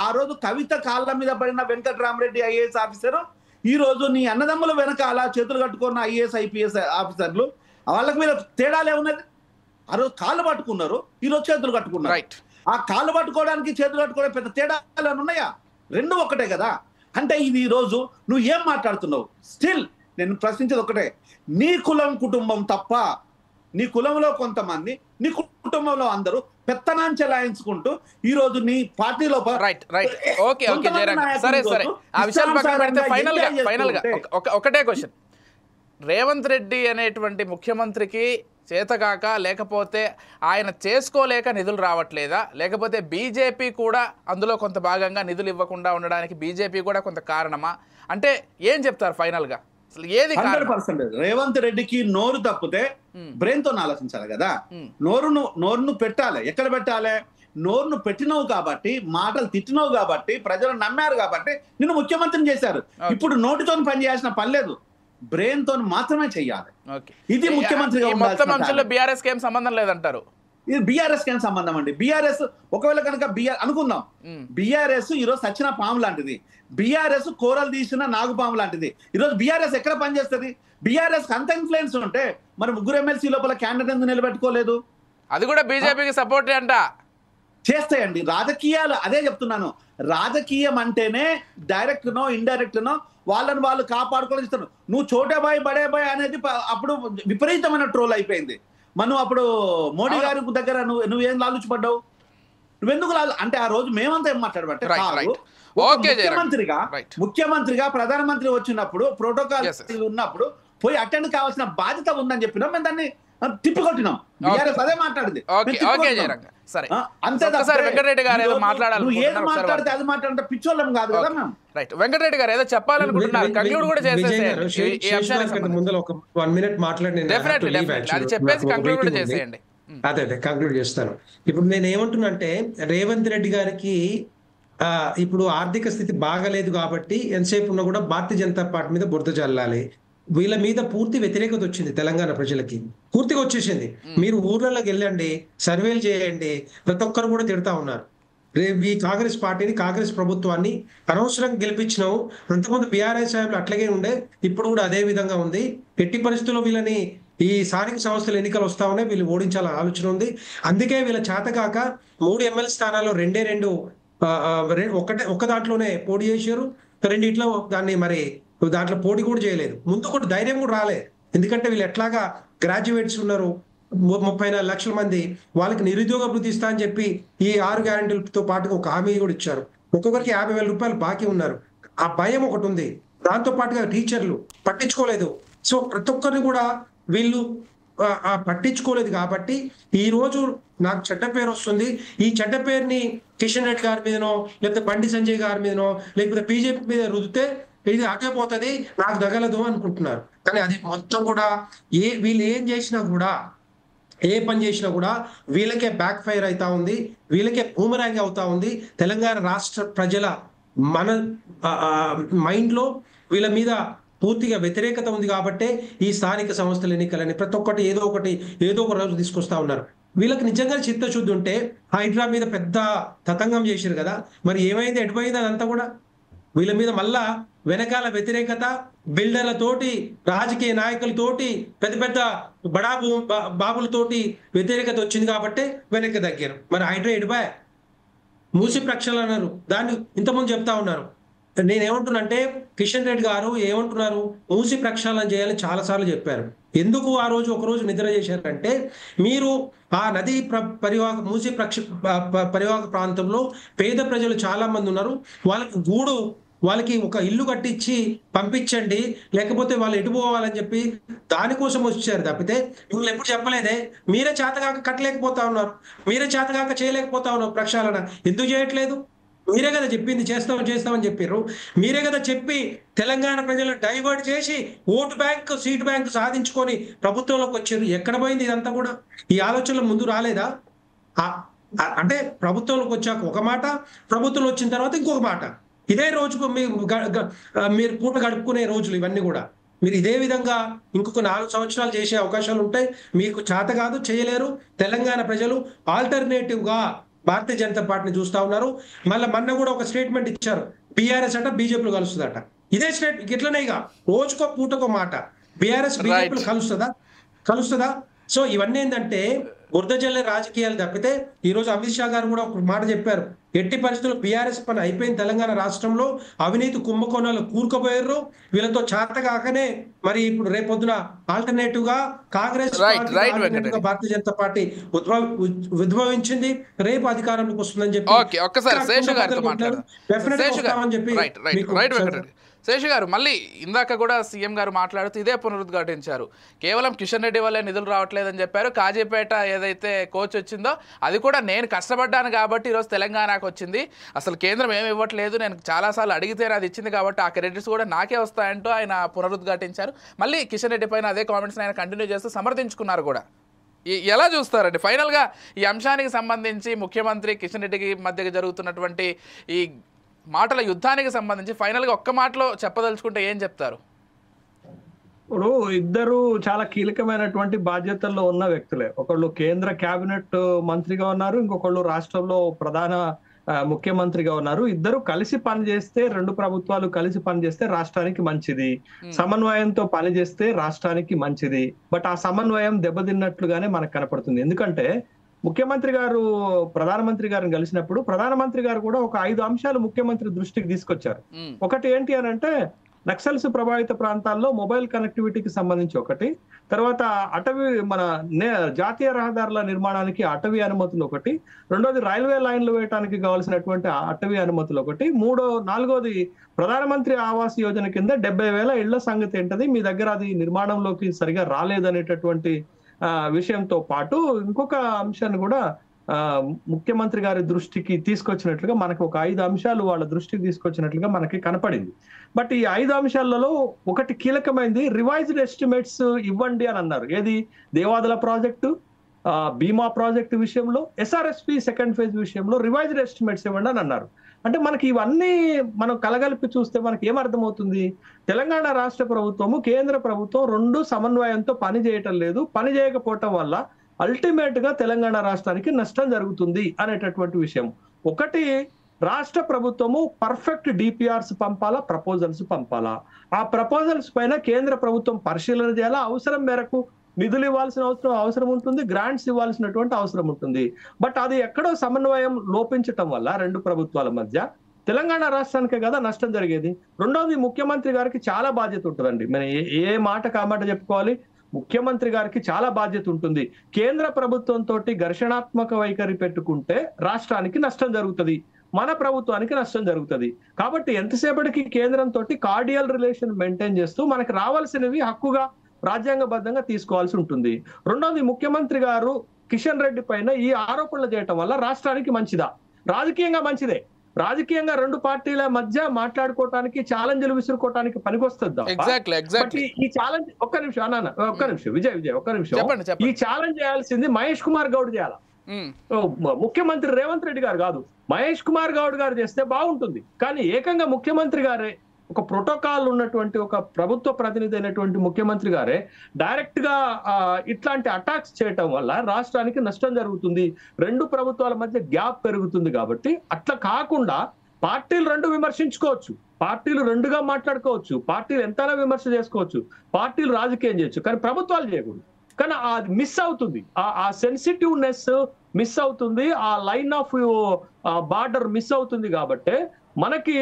ఆ రోజు కవిత కాళ్ళ మీద పడిన వెంకటరామరెడ్డి ఐఏఎస్ ఆఫీసరు ఈ రోజు నీ అన్నదమ్ముల వెనకాల చేతులు కట్టుకున్న ఐఏఎస్ ఐపీఎస్ ఆఫీసర్లు, వాళ్ళకి మీద తేడాలే ఉన్నది. ఆ రోజు కాళ్ళు పట్టుకున్నారు, ఈ రోజు చేతులు కట్టుకున్నారు. ఆ కాళ్ళు పట్టుకోవడానికి చేతులు కట్టుకోవడం పెద్ద తేడాలు ఉన్నాయా? 2 ఒకటే కదా. అంటే ఇది ఈ రోజు నువ్వు ఏం మాట్లాడుతున్నావు? స్టిల్ నేను ప్రశ్నించేది ఒకటే, నీ కులం కుటుంబం తప్ప నీ కులంలో కొంతమంది, నీ కుటుంబంలో అందరూ పెత్తనాన్ని చెలాయించుకుంటూ ఈ రోజు నీ పార్టీ లోపల ఒకటే క్వశ్చన్, రేవంత్ రెడ్డి అనేటువంటి ముఖ్యమంత్రికి చేతగాక, లేకపోతే ఆయన చేసుకోలేక నిధులు రావట్లేదా, లేకపోతే బీజేపీ కూడా అందులో కొంత భాగంగా నిధులు ఇవ్వకుండా ఉండడానికి బీజేపీ కూడా కొంత కారణమా? అంటే ఏం చెప్తారు ఫైనల్ గా? అసలు ఏది 100% రేవంత్ రెడ్డికి నోరు తప్పితే బ్రెయిన్ తో ఆలోచించాలి కదా. నోరును పెట్టాలి. ఎక్కడ పెట్టాలి? నోరును పెట్టినవు కాబట్టి, మాటలు తిట్టినవు కాబట్టి, ప్రజలు నమ్మారు కాబట్టి నిన్ను ముఖ్యమంత్రిని చేశారు. ఇప్పుడు నోటితో పని చేయాల్సిన పని లేదు, బ్రెయిన్ తో మాత్రమే చెయ్యాలి. ఇది ముఖ్యమంత్రిగా ఉండాలి. బీఆర్ఎస్ కి ఏం సంబంధం లేదంటారు? ఇది బీఆర్ఎస్ కి ఏం సంబంధం అండి? బీఆర్ఎస్ ఒకవేళ కనుక అనుకుందాం, బీఆర్ఎస్ ఈరోజు సచిన పాము లాంటిది, బీఆర్ఎస్ కూరలు తీసిన నాగుపాము లాంటిది. ఈరోజు బీఆర్ఎస్ ఎక్కడ పనిచేస్తుంది? బీఆర్ఎస్ అంత ఇన్ఫ్లుయెన్స్ ఉంటే మరి 3 ఎమ్మెల్సీ లోపల క్యాండిడేట్ ఎందుకు నిలబెట్టుకోలేదు? అది కూడా బీజేపీకి సపోర్ట్ అంట. చేస్తాయండి రాజకీయాలు. అదే చెప్తున్నాను, రాజకీయం అంటేనే డైరెక్ట్ నో ఇండైరెక్ట్ నో వాళ్ళని వాళ్ళు కాపాడుకోవాలి ఇస్తారు. నువ్వు చోటే బాయ్ బడే బాయ్ అనేది అప్పుడు విపరీతమైన ట్రోల్ అయిపోయింది. మనం అప్పుడు మోడీ గారి దగ్గర నువ్వేం లాలుచిపడ్డావు? నువ్వెందుకు అంటే ఆ రోజు మేమంతా ఏం మాట్లాడబట్టే ముఖ్యమంత్రిగా ప్రధానమంత్రి వచ్చినప్పుడు ప్రోటోకాల్ ఉన్నప్పుడు పోయి అటెండ్ కావాల్సిన బాధ్యత ఉందని చెప్పినాం, మేము దాన్ని తిప్పికొట్టినాం. బీఆర్ఎస్ అదే మాట్లాడింది. వెంకటరెడ్డి గారు ఏదో మాట్లాడాలి, మాట్లాడితే అది మాట్లాడితే పిచ్చోళ్ళం కాదు కదా మేము. వెంకటరెడ్డి గారు ఏదో చెప్పాలనుకుంటున్నారు, కంక్లూడ్ కూడా చేసేసేయండి. అదే కంక్లూడ్ చేస్తాను. ఇప్పుడు నేను ఏమంటున్నానంటే, రేవంత్ రెడ్డి గారికి ఇప్పుడు ఆర్థిక స్థితి బాగలేదు కాబట్టి ఎంతసేపు ఉన్నా కూడా భారతీయ జనతా పార్టీ మీద బురద చల్లాలి. వీళ్ళ మీద పూర్తి వ్యతిరేకత వచ్చింది, తెలంగాణ ప్రజలకి పూర్తిగా వచ్చేసింది. మీరు ఊర్లలోకి వెళ్ళండి, సర్వేలు చేయండి, ప్రతి ఒక్కరు కూడా తిడతా ఉన్నారు. ఈ కాంగ్రెస్ పార్టీని, కాంగ్రెస్ ప్రభుత్వాన్ని అనవసరంగా గెలిపించినావు. అంతకుముందు బీఆర్ఎస్ సాహెబ్లు అట్లాగే ఉండే, ఇప్పుడు కూడా అదే విధంగా ఉంది. ఎట్టి పరిస్థితుల్లో వీళ్ళని ఈ స్థానిక సంస్థల ఎన్నికలు వస్తా ఉన్నాయి, వీళ్ళు ఓడించాలని ఆలోచన ఉంది. అందుకే వీళ్ళ చేతకాక 3 ఎమ్మెల్యే స్థానాల్లో 2 ఒక్క దాంట్లోనే పోటీ చేశారు. 2 దాన్ని మరి దాంట్లో పోటీ కూడా చేయలేదు. ముందు కూడా ధైర్యం కూడా రాలేదు. ఎందుకంటే వీళ్ళు ఎట్లాగా గ్రాడ్యుయేట్స్ ఉన్నారు, 34 లక్షల మంది, వాళ్ళకి నిరుద్యోగ వృత్తి ఇస్తా అని చెప్పి ఈ 6 గ్యారెంటీలతో పాటుగా ఒక హామీ కూడా ఇచ్చారు. ఒక్కొక్కరికి 50,000 రూపాయలు బాకీ ఉన్నారు. ఆ భయం ఒకటి ఉంది. దాంతో పాటుగా టీచర్లు పట్టించుకోలేదు. సో ప్రతి ఒక్కరిని కూడా వీళ్ళు పట్టించుకోలేదు. కాబట్టి ఈ రోజు నాకు చెడ్డ పేరు వస్తుంది. ఈ చెడ్డ పేరుని కిషన్ రెడ్డి గారి మీదనో, లేకపోతే బండి సంజయ్ గారి మీదనో, లేకపోతే బీజేపీ మీద రుదితే ఇది అటే పోతుంది, నాకు తగలదు అనుకుంటున్నారు. కానీ అది మొత్తం కూడా వీళ్ళు ఏం చేసినా కూడా, ఏ పని చేసినా కూడా వీళ్ళకే బ్యాక్ ఫైర్ అవుతా ఉంది, వీళ్ళకే బూమరాంగ్ అవుతా ఉంది. తెలంగాణ రాష్ట్ర ప్రజల మన మైండ్లో వీళ్ళ మీద పూర్తిగా వ్యతిరేకత ఉంది కాబట్టే ఈ స్థానిక సంస్థల ఎన్నికలని ప్రతి ఒక్కటి ఏదో ఒక రోజు తీసుకొస్తా ఉన్నారు. వీళ్ళకి నిజంగా చిత్తశుద్ధి ఉంటే హైడ్రా మీద పెద్ద తతంగం చేశారు కదా, మరి ఏమైంది, ఎటుపోయింది అదంతా కూడా? వీళ్ళ మీద మళ్ళా వెనకాల వ్యతిరేకత, బిల్డర్లతోటి, రాజకీయ నాయకులతోటి, పెద్ద పెద్ద బాబులతోటి వ్యతిరేకత వచ్చింది కాబట్టి వెనక్కి తగ్గారు. మరి హైడ్రా ఎటుపోయా? మూసి ప్రక్షాళన అన్నారు, దాన్ని ఇంతకుముందు చెప్తా ఉన్నారు. నేనేమంటున్నంటే కిషన్ రెడ్డి గారు ఏమంటున్నారు, మూసి ప్రక్షాళన చేయాలని చాలా సార్లు చెప్పారు. ఎందుకు ఆ రోజు ఒకరోజు నిద్ర చేశారంటే, మీరు ఆ నదీ మూసి పరివాహక ప్రాంతంలో పేద ప్రజలు చాలా మంది ఉన్నారు, వాళ్ళకి ఒక ఇల్లు కట్టించి పంపించండి, లేకపోతే వాళ్ళు ఎటు పోవాలని చెప్పి దానికోసం వచ్చారు తప్పితే వీళ్ళు ఎప్పుడు చెప్పలేదే. మీరే చేతగాక కట్టలేకపోతా ఉన్నారు, మీరే చేతగాక చేయలేకపోతా ఉన్నారు. ప్రక్షాళన ఎందుకు చేయట్లేదు? మీరే కదా చెప్పింది చేస్తామని చెప్పారు. మీరే కదా చెప్పి తెలంగాణ ప్రజలను డైవర్ట్ చేసి సీట్ బ్యాంక్ సాధించుకొని ప్రభుత్వంలోకి వచ్చారు. ఎక్కడ పోయింది ఇదంతా కూడా? ఈ ఆలోచనలు ముందు రాలేదా? అంటే ప్రభుత్వంలోకి వచ్చాక ఒక మాట, ప్రభుత్వంలో వచ్చిన తర్వాత ఇంకొక మాట. ఇదే రోజుకు మీరు పూట గడుపుకునే రోజులు ఇవన్నీ కూడా. మీరు ఇదే విధంగా ఇంకొక 4 సంవత్సరాలు చేసే అవకాశాలు ఉంటాయి. మీకు చేత కాదు, చేయలేరు. తెలంగాణ ప్రజలు ఆల్టర్నేటివ్ గా భారతీయ జనతా పార్టీని చూస్తా ఉన్నారు. మళ్ళీ మొన్న కూడా ఒక స్టేట్మెంట్ ఇచ్చారు, బీఆర్ఎస్ అట బీజేపీలు కలుస్తుందట. ఇదే స్టేట్ ఇట్లనేగా రోజుకో పూటకో మాట. బీఆర్ఎస్ బీజేపీలు కలుస్తుందా? సో ఇవన్నీ ఏంటంటే బురద జల్లే రాజకీయాలు తప్పితే, ఈ రోజు అమిత్ షా గారు కూడా ఒక మాట చెప్పారు, ఎట్టి పరిస్థితుల్లో బీఆర్ఎస్ పని అయిపోయింది. తెలంగాణ రాష్ట్రంలో అవినీతి కుంభకోణాలు కూరుకుపోయారు. వీళ్ళతో చేత కాకనే మరి ఇప్పుడు రేపొద్దున ఆల్టర్నేటివ్ గా కాంగ్రెస్ భారతీయ జనతా పార్టీ ఉద్భవించింది, రేపు అధికారంలోకి వస్తుందని చెప్పి శేషు గారు మళ్ళీ ఇందాక కూడా సీఎం గారు మాట్లాడుతూ ఇదే పునరుద్ఘాటించారు. కేవలం కిషన్ రెడ్డి వల్లే నిధులు రావట్లేదని చెప్పారు. కాజీపేట ఏదైతే కోచ్ వచ్చిందో అది కూడా నేను కష్టపడ్డాను కాబట్టి ఈరోజు తెలంగాణకు వచ్చింది, అసలు కేంద్రం ఏమి ఇవ్వట్లేదు, నేను చాలాసార్లు అడిగితేనే అది ఇచ్చింది కాబట్టి ఆ క్రెడిట్స్ కూడా నాకే వస్తాయంటూ ఆయన పునరుద్ఘాటించారు. మళ్ళీ కిషన్ రెడ్డి పైన అదే కామెంట్స్ ఆయన కంటిన్యూ చేస్తూ సమర్థించుకున్నారు కూడా. ఎలా చూస్తారండి ఫైనల్గా ఈ అంశానికి సంబంధించి ముఖ్యమంత్రి కిషన్ రెడ్డికి మధ్య జరుగుతున్నటువంటి ఈ మాటల యుద్ధానికి సంబంధించి ఫైనల్గా ఒక్క మాటలో చెప్పదలుచుకుంటే ఏం చెప్తారు? ఇప్పుడు ఇద్దరు చాలా కీలకమైనటువంటి బాధ్యతల్లో ఉన్న వ్యక్తులే. ఒకళ్ళు కేంద్ర కేబినెట్ మంత్రిగా ఉన్నారు, ఇంకొకళ్ళు రాష్ట్రంలో ప్రధాన ముఖ్యమంత్రిగా ఉన్నారు. ఇద్దరు కలిసి పనిచేస్తే, 2 ప్రభుత్వాలు కలిసి పనిచేస్తే రాష్ట్రానికి మంచిది, సమన్వయంతో పనిచేస్తే రాష్ట్రానికి మంచిది. బట్ ఆ సమన్వయం దెబ్బతిన్నట్లుగానే మనకు కనపడుతుంది. ఎందుకంటే ముఖ్యమంత్రి గారు ప్రధానమంత్రి గారిని కలిసినప్పుడు ప్రధానమంత్రి గారు కూడా ఒక 5 అంశాలు ముఖ్యమంత్రి దృష్టికి తీసుకొచ్చారు. ఒకటి ఏంటి అని అంటే, నక్సల్స్ ప్రభావిత ప్రాంతాల్లో మొబైల్ కనెక్టివిటీకి సంబంధించి ఒకటి, తర్వాత జాతీయ రహదారుల నిర్మాణానికి అటవీ అనుమతులు ఒకటి, రెండోది రైల్వే లైన్లు వేయడానికి కావాల్సినటువంటి అటవీ అనుమతులు ఒకటి, నాలుగోది ప్రధానమంత్రి ఆవాస్ యోజన కింద 70,000 ఇళ్ల సంగతి ఏంటది, మీ దగ్గర అది నిర్మాణంలోకి సరిగా రాలేదనేటటువంటి విషయంతో పాటు ఇంకొక అంశాన్ని కూడా ముఖ్యమంత్రి గారి దృష్టికి తీసుకొచ్చినట్లుగా మనకి ఒక 5 అంశాలు వాళ్ళ దృష్టికి తీసుకొచ్చినట్లుగా మనకి కనపడింది. బట్ ఈ 5 అంశాలలో ఒకటి కీలకమైనది, రివైజ్డ్ ఎస్టిమేట్స్ ఇవ్వండి అని అన్నారు. ఏది? దేవాదుల ప్రాజెక్టు, భీమా ప్రాజెక్టు విషయంలో, ఎస్ఆర్ఎస్పి సెకండ్ ఫేజ్ విషయంలో రివైజ్డ్ ఎస్టిమేట్స్ ఇవ్వండి అని అన్నారు. అంటే మనకి ఇవన్నీ మనం కలగలిపి చూస్తే మనకి ఏమర్థమవుతుంది, తెలంగాణ రాష్ట్ర ప్రభుత్వము కేంద్ర ప్రభుత్వం 2 సమన్వయంతో పని చేయటం లేదు. పని చేయకపోవటం వల్ల అల్టిమేట్ గా తెలంగాణ రాష్ట్రానికి నష్టం జరుగుతుంది అనేటటువంటి విషయం. ఒకటి, రాష్ట్ర ప్రభుత్వము పర్ఫెక్ట్ డిపిఆర్స్ పంపాలా, ప్రపోజల్స్ పంపాలా. ఆ ప్రపోజల్స్ పైన కేంద్ర ప్రభుత్వం పరిశీలన చేయాలా, అవసరం మేరకు నిధులు ఇవ్వాల్సిన అవసరం ఉంటుంది, గ్రాంట్స్ ఇవ్వాల్సినటువంటి అవసరం ఉంటుంది. బట్ అది ఎక్కడో సమన్వయం లోపించటం వల్ల 2 ప్రభుత్వాల మధ్య తెలంగాణ రాష్ట్రానికే కదా నష్టం జరిగేది. రెండోది, ముఖ్యమంత్రి గారికి చాలా బాధ్యత ఉంటుందండి. మనం ఏ మాట కామాట చెప్పుకోవాలి, ముఖ్యమంత్రి గారికి చాలా బాధ్యత ఉంటుంది. కేంద్ర ప్రభుత్వంతో ఘర్షణాత్మక వైఖరి పెట్టుకుంటే రాష్ట్రానికి నష్టం జరుగుతుంది, మన ప్రభుత్వానికి నష్టం జరుగుతుంది. కాబట్టి ఎంతసేపటికి కేంద్రంతో కార్డియల్ రిలేషన్ మెయింటైన్ చేస్తూ మనకి రావాల్సినవి హక్కుగా రాజ్యాంగబద్ధంగా తీసుకోవాల్సి ఉంటుంది. రెండోది, ముఖ్యమంత్రి గారు కిషన్ రెడ్డి పైన ఈ ఆరోపణలు చేయటం వల్ల రాష్ట్రానికి మంచిదా? రాజకీయంగా మంచిదే. రాజకీయంగా 2 పార్టీల మధ్య మాట్లాడుకోవటానికి, ఛాలెంజ్లు విసురుకోవటానికి పనికొస్తుంది. ఈ ఛాలెంజ్ ఒక్క నిమిషం విజయ్ ఒక్క నిమిషం, ఈ ఛాలెంజ్ చేయాల్సింది మహేష్ కుమార్ గౌడ్ చేయాలి. ముఖ్యమంత్రి రేవంత్ రెడ్డి గారు కాదు, మహేష్ కుమార్ గౌడ్ గారు చేస్తే బాగుంటుంది. కానీ ఏకంగా ముఖ్యమంత్రి గారే, ఒక ప్రోటోకాల్ ఉన్నటువంటి ఒక ప్రభుత్వ ప్రతినిధి అయినటువంటి ముఖ్యమంత్రి గారే డైరెక్ట్ గా ఇట్లాంటి అటాక్స్ చేయటం వల్ల రాష్ట్రానికి నష్టం జరుగుతుంది, రెండు ప్రభుత్వాల మధ్య గ్యాప్ పెరుగుతుంది. కాబట్టి అట్లా కాకుండా పార్టీలు రెండు విమర్శించుకోవచ్చు, పార్టీలు రెండుగా మాట్లాడుకోవచ్చు, పార్టీలు ఎంతైనా విమర్శ చేసుకోవచ్చు, పార్టీలు రాజకీయం చేయొచ్చు, కానీ ప్రభుత్వాలు చేయకూడదు. కానీ అది మిస్ అవుతుంది, ఆ సెన్సిటివ్నెస్ మిస్ అవుతుంది, ఆ లైన్ ఆఫ్ బార్డర్ మిస్ అవుతుంది. కాబట్టి మనకి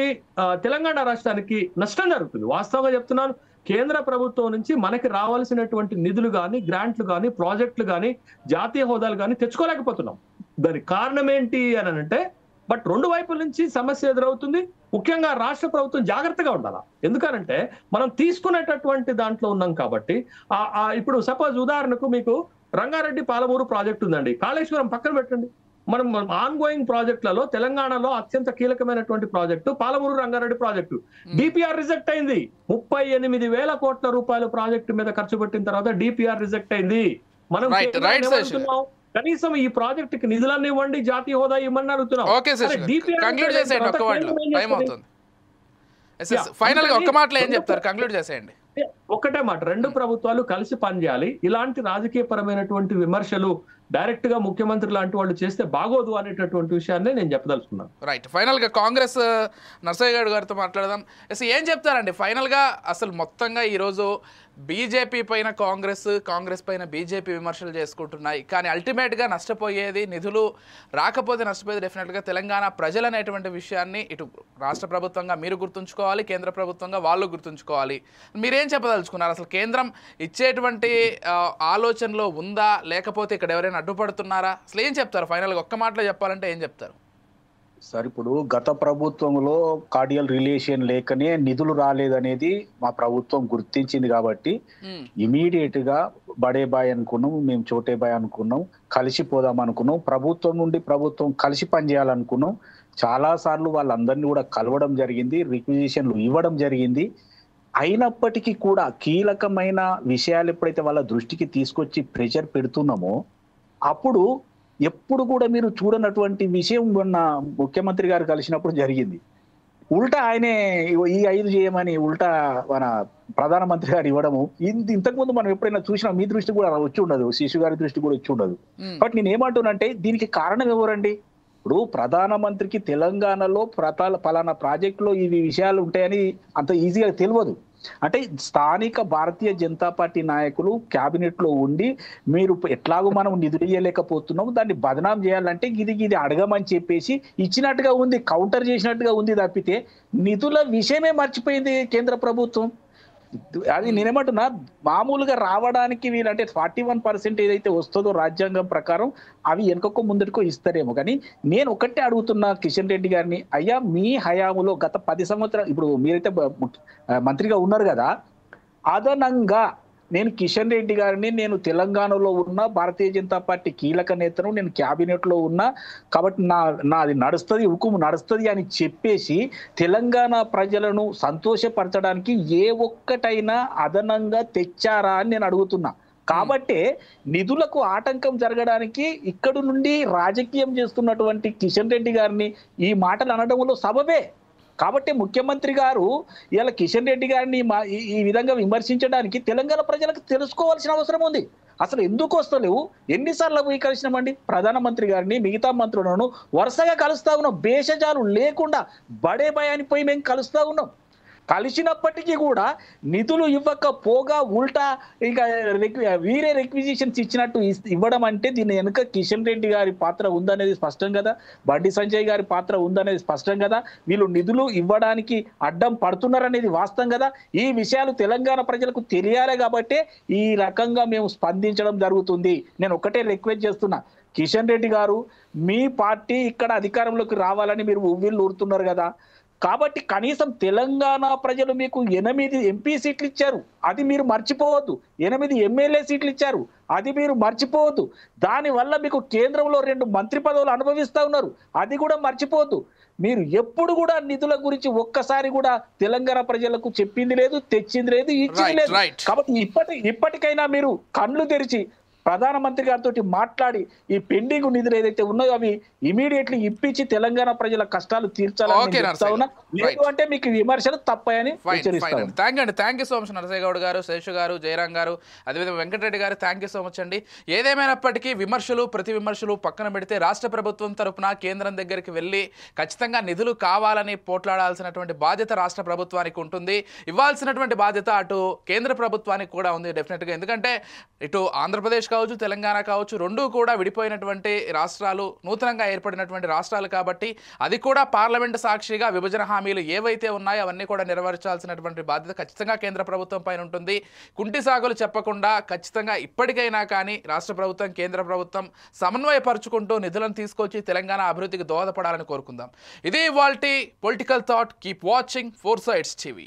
తెలంగాణ రాష్ట్రానికి నష్టం జరుగుతుంది. వాస్తవంగా చెప్తున్నాను, కేంద్ర ప్రభుత్వం నుంచి మనకి రావాల్సినటువంటి నిధులు కానీ, గ్రాంట్లు కానీ, ప్రాజెక్టులు కానీ, జాతీయ హోదాలు కానీ తెచ్చుకోలేకపోతున్నాం. దానికి కారణం ఏంటి అని అంటే, బట్ రెండు వైపుల నుంచి సమస్య ఎదురవుతుంది. ముఖ్యంగా రాష్ట్ర ప్రభుత్వం జాగ్రత్తగా ఉండాలి. ఎందుకనంటే మనం తీసుకునేటటువంటి దాంట్లో ఉన్నాం కాబట్టి. ఇప్పుడు సపోజ్ ఉదాహరణకు మీకు రంగారెడ్డి పాలమూరు ప్రాజెక్ట్ ఉందండి, కాళేశ్వరం పక్కన పెట్టండి. మనం ఆన్ గోయింగ్ ప్రాజెక్టులలో తెలంగాణలో అత్యంత కీలకమైనటువంటి project Palamuru Rangareddy project. DPR reject అయింది. 38,000 కోట్ల రూపాయల ప్రాజెక్టు మీద ఖర్చు పెట్టిన తర్వాత డిపిఆర్ రిజెక్ట్ అయింది. మనం కనీసం ఈ ప్రాజెక్ట్ కి నిధులన్నీ ఇవ్వండి, జాతీయ హోదా ఇవ్వమని అడుగుతున్నాం. ఒక్కటే మాట, రెండు ప్రభుత్వాలు కలిసి పనిచేయాలి. ఇలాంటి రాజకీయ పరమైనటువంటి విమర్శలు డైరెక్ట్ గా ముఖ్యమంత్రి లాంటి వాళ్ళు చేస్తే బాగోదు అనేటటువంటి విషయాన్ని నేను చెప్పదలుచుకున్నాను. రైట్, ఫైనల్ గా కాంగ్రెస్ నర్సయ్య గారితో మాట్లాడదాం. ఏం చెప్తారండి ఫైనల్ గా? అసలు మొత్తంగా ఈరోజు బీజేపీ పైన కాంగ్రెస్ పైన బీజేపీ విమర్శలు చేసుకుంటున్నాయి. కానీ అల్టిమేట్గా నష్టపోయేది, నిధులు రాకపోతే నష్టపోయేది డెఫినెట్గా తెలంగాణ ప్రజలు అనేటువంటి విషయాన్ని ఇటు రాష్ట్ర ప్రభుత్వంగా మీరు గుర్తుంచుకోవాలి, కేంద్ర ప్రభుత్వంగా వాళ్ళు గుర్తుంచుకోవాలి. మీరేం చెప్పదలుచుకున్నారు? అసలు కేంద్రం ఇచ్చేటువంటి ఆలోచనలో ఉందా, లేకపోతే ఇక్కడ ఎవరైనా అడ్డుపడుతున్నారా? అసలు ఏం చెప్తారు ఫైనల్గా? ఒక్క మాటలో చెప్పాలంటే ఏం చెప్తారు? సార్, ఇప్పుడు గత ప్రభుత్వంలో కార్డియల్ రిలేషన్ లేకనే నిధులు రాలేదనేది మా ప్రభుత్వం గుర్తించింది. కాబట్టి ఇమీడియట్ గా బడే బాయ్ అనుకున్నాం, మేము చోటే బాయ్ అనుకున్నాం, కలిసిపోదాం అనుకున్నాం, ప్రభుత్వం నుండి ప్రభుత్వం కలిసి పనిచేయాలనుకున్నాం. చాలా సార్లు వాళ్ళందరినీ కూడా కలవడం జరిగింది, రిక్విజిషన్లు ఇవ్వడం జరిగింది. అయినప్పటికీ కూడా కీలకమైన విషయాలు ఎప్పుడైతే వాళ్ళ దృష్టికి తీసుకొచ్చి ప్రెషర్ పెడుతున్నామో, అప్పుడు ఎప్పుడు కూడా మీరు చూడనటువంటి విషయం మొన్న ముఖ్యమంత్రి గారు కలిసినప్పుడు జరిగింది. ఉల్టా ఆయనే ఈ 5 చేయమని ఉల్టా మన ప్రధానమంత్రి గారు ఇవ్వడము. ఇంతకుముందు మనం ఎప్పుడైనా చూసినా మీ దృష్టి కూడా వచ్చి ఉండదు, శిశు గారి దృష్టి కూడా వచ్చి ఉండదు. బట్ నేను ఏమంటున్నానంటే, దీనికి కారణం ఎవరండి? ఇప్పుడు ప్రధానమంత్రికి తెలంగాణలో పలానా ప్రాజెక్టులో ఇవి విషయాలు ఉంటాయని అంత ఈజీగా తెలియదు. అంటే స్థానిక భారతీయ జనతా పార్టీ నాయకులు క్యాబినెట్ లో ఉండి, మీరు ఎట్లాగో మనం నిధులు ఇవ్వలేకపోతున్నాం, దాన్ని బదనాం చేయాలంటే ఇది అడగమని చెప్పేసి ఇచ్చినట్టుగా ఉంది, కౌంటర్ చేసినట్టుగా ఉంది. తప్పితే నిధుల విషయమే మర్చిపోయింది కేంద్ర ప్రభుత్వం. అది నేనేమంటున్నా, మామూలుగా రావడానికి వీళ్ళంటే 41% ఏదైతే వస్తుందో రాజ్యాంగం ప్రకారం అవి వెనుకకో ముందుకో ఇస్తారేమో. కానీ నేను ఒకటే అడుగుతున్నా కిషన్ రెడ్డి గారిని, అయ్యా మీ హయాములో గత 10 సంవత్సరాలు, ఇప్పుడు మీరైతే మంత్రిగా ఉన్నారు కదా, అదనంగా నేను కిషన్ రెడ్డి గారిని, నేను తెలంగాణలో ఉన్న భారతీయ జనతా పార్టీ కీలక నేతను, నేను క్యాబినెట్ లో ఉన్నా కాబట్టి నాది నడుస్తుంది, హుకుము నడుస్తుంది అని చెప్పేసి తెలంగాణ ప్రజలను సంతోషపరచడానికి ఏ ఒక్కటైనా అదనంగా తెచ్చారా అని నేను అడుగుతున్నా. కాబట్టే నిధులకు ఆటంకం జరగడానికి ఇక్కడ నుండి రాజకీయం చేస్తున్నటువంటి కిషన్ రెడ్డి గారిని ఈ మాటలు అనడంలో సబబే. కాబట్టి ముఖ్యమంత్రి గారు ఇలా కిషన్ రెడ్డి గారిని ఈ విధంగా విమర్శించడానికి తెలంగాణ ప్రజలకు తెలుసుకోవాల్సిన అవసరం ఉంది. అసలు ఎందుకు వస్తలేవు? ఎన్నిసార్లు పోయి కలిసినామండి ప్రధానమంత్రి గారిని, మిగతా మంత్రులను వరుసగా కలుస్తా ఉన్నాం, భేషజాలు లేకుండా బడే భయాన్ని పోయి మేము కలుస్తా ఉన్నాం. కలిసినప్పటికీ కూడా నిధులు ఇవ్వకపోగా ఉల్టా ఇక వీరే రిక్విజిషన్స్ ఇచ్చినట్టు ఇవ్వడం అంటే దీని వెనుక కిషన్ రెడ్డి గారి పాత్ర ఉందనేది స్పష్టం కదా, బండి సంజయ్ గారి పాత్ర ఉందనేది స్పష్టం కదా, వీళ్ళు నిధులు ఇవ్వడానికి అడ్డం పడుతున్నారనేది వాస్తవం కదా. ఈ విషయాలు తెలంగాణ ప్రజలకు తెలియాలి కాబట్టే ఈ రకంగా మేము స్పందించడం జరుగుతుంది. నేను ఒకటే రిక్వెస్ట్ చేస్తున్నా, కిషన్ రెడ్డి గారు, మీ పార్టీ ఇక్కడ అధికారంలోకి రావాలని మీరు ఉవ్విళ్ళు ఊరుతున్నారు కదా, కాబట్టి కనీసం తెలంగాణ ప్రజలు మీకు 8 ఎంపీ సీట్లు ఇచ్చారు, అది మీరు మర్చిపోవద్దు. 8 ఎమ్మెల్యే సీట్లు ఇచ్చారు, అది మీరు మర్చిపోవద్దు. దానివల్ల మీకు కేంద్రంలో 2 మంత్రి పదవులు అనుభవిస్తా ఉన్నారు, అది కూడా మర్చిపోవద్దు. మీరు ఎప్పుడు కూడా నిధుల గురించి ఒక్కసారి కూడా తెలంగాణ ప్రజలకు చెప్పింది లేదు, తెచ్చింది లేదు, ఇచ్చింది లేదు. కాబట్టి ఇప్పటికైనా మీరు కళ్ళు తెరిచి ప్రధానమంత్రి గారితో మాట్లాడి ఈ పెండింగ్ నిధులు ఏదైతే ఉన్నాయో అవి ఇమీడియట్లీ ఇప్పించి తెలంగాణ ప్రజల కష్టాలు తీర్చాలని చెప్తా ఉన్నా. లేదు అంటే మీకు విమర్శలు తప్పాయని హెచ్చరిస్తాను. Thank you so much Narasayya Goud garu, Seshu గారు, జయరాం గారు, అదేవిధంగా వెంకటరెడ్డి గారు, థ్యాంక్ యూ సో మచ్ అండి. ఏదేమైనప్పటికీ విమర్శలు ప్రతి విమర్శలు పక్కన పెడితే రాష్ట్ర ప్రభుత్వం తరపున కేంద్రం దగ్గరికి వెళ్ళి ఖచ్చితంగా నిధులు కావాలని పోట్లాడాల్సినటువంటి బాధ్యత రాష్ట్ర ప్రభుత్వానికి ఉంటుంది. ఇవ్వాల్సినటువంటి బాధ్యత అటు కేంద్ర ప్రభుత్వానికి కూడా ఉంది డెఫినెట్గా. ఎందుకంటే ఇటు ఆంధ్రప్రదేశ్ కావచ్చు, తెలంగాణ కావచ్చు, రెండూ కూడా విడిపోయినటువంటి రాష్ట్రాలు, నూతనంగా ఏర్పడినటువంటి రాష్ట్రాలు కాబట్టి అది కూడా పార్లమెంటు సాక్షిగా విభజన హామీలు ఏవైతే ఉన్నాయో అవన్నీ కూడా నెరవేర్చాల్సినటువంటి బాధ్యత ఖచ్చితంగా కేంద్ర ప్రభుత్వం పైన ఉంటుంది. కుంటి సాగులు చెప్పకుండా ఖచ్చితంగా ఇప్పటికైనా కానీ రాష్ట్ర ప్రభుత్వం, కేంద్ర ప్రభుత్వం సమన్వయపరుచుకుంటూ నిధులను తీసుకొచ్చి తెలంగాణ అభివృద్ధికి దోహదపడాలని కోరుకుందాం. ఇది ఇవాల్టి political thought. Keep watching 4 Sides TV.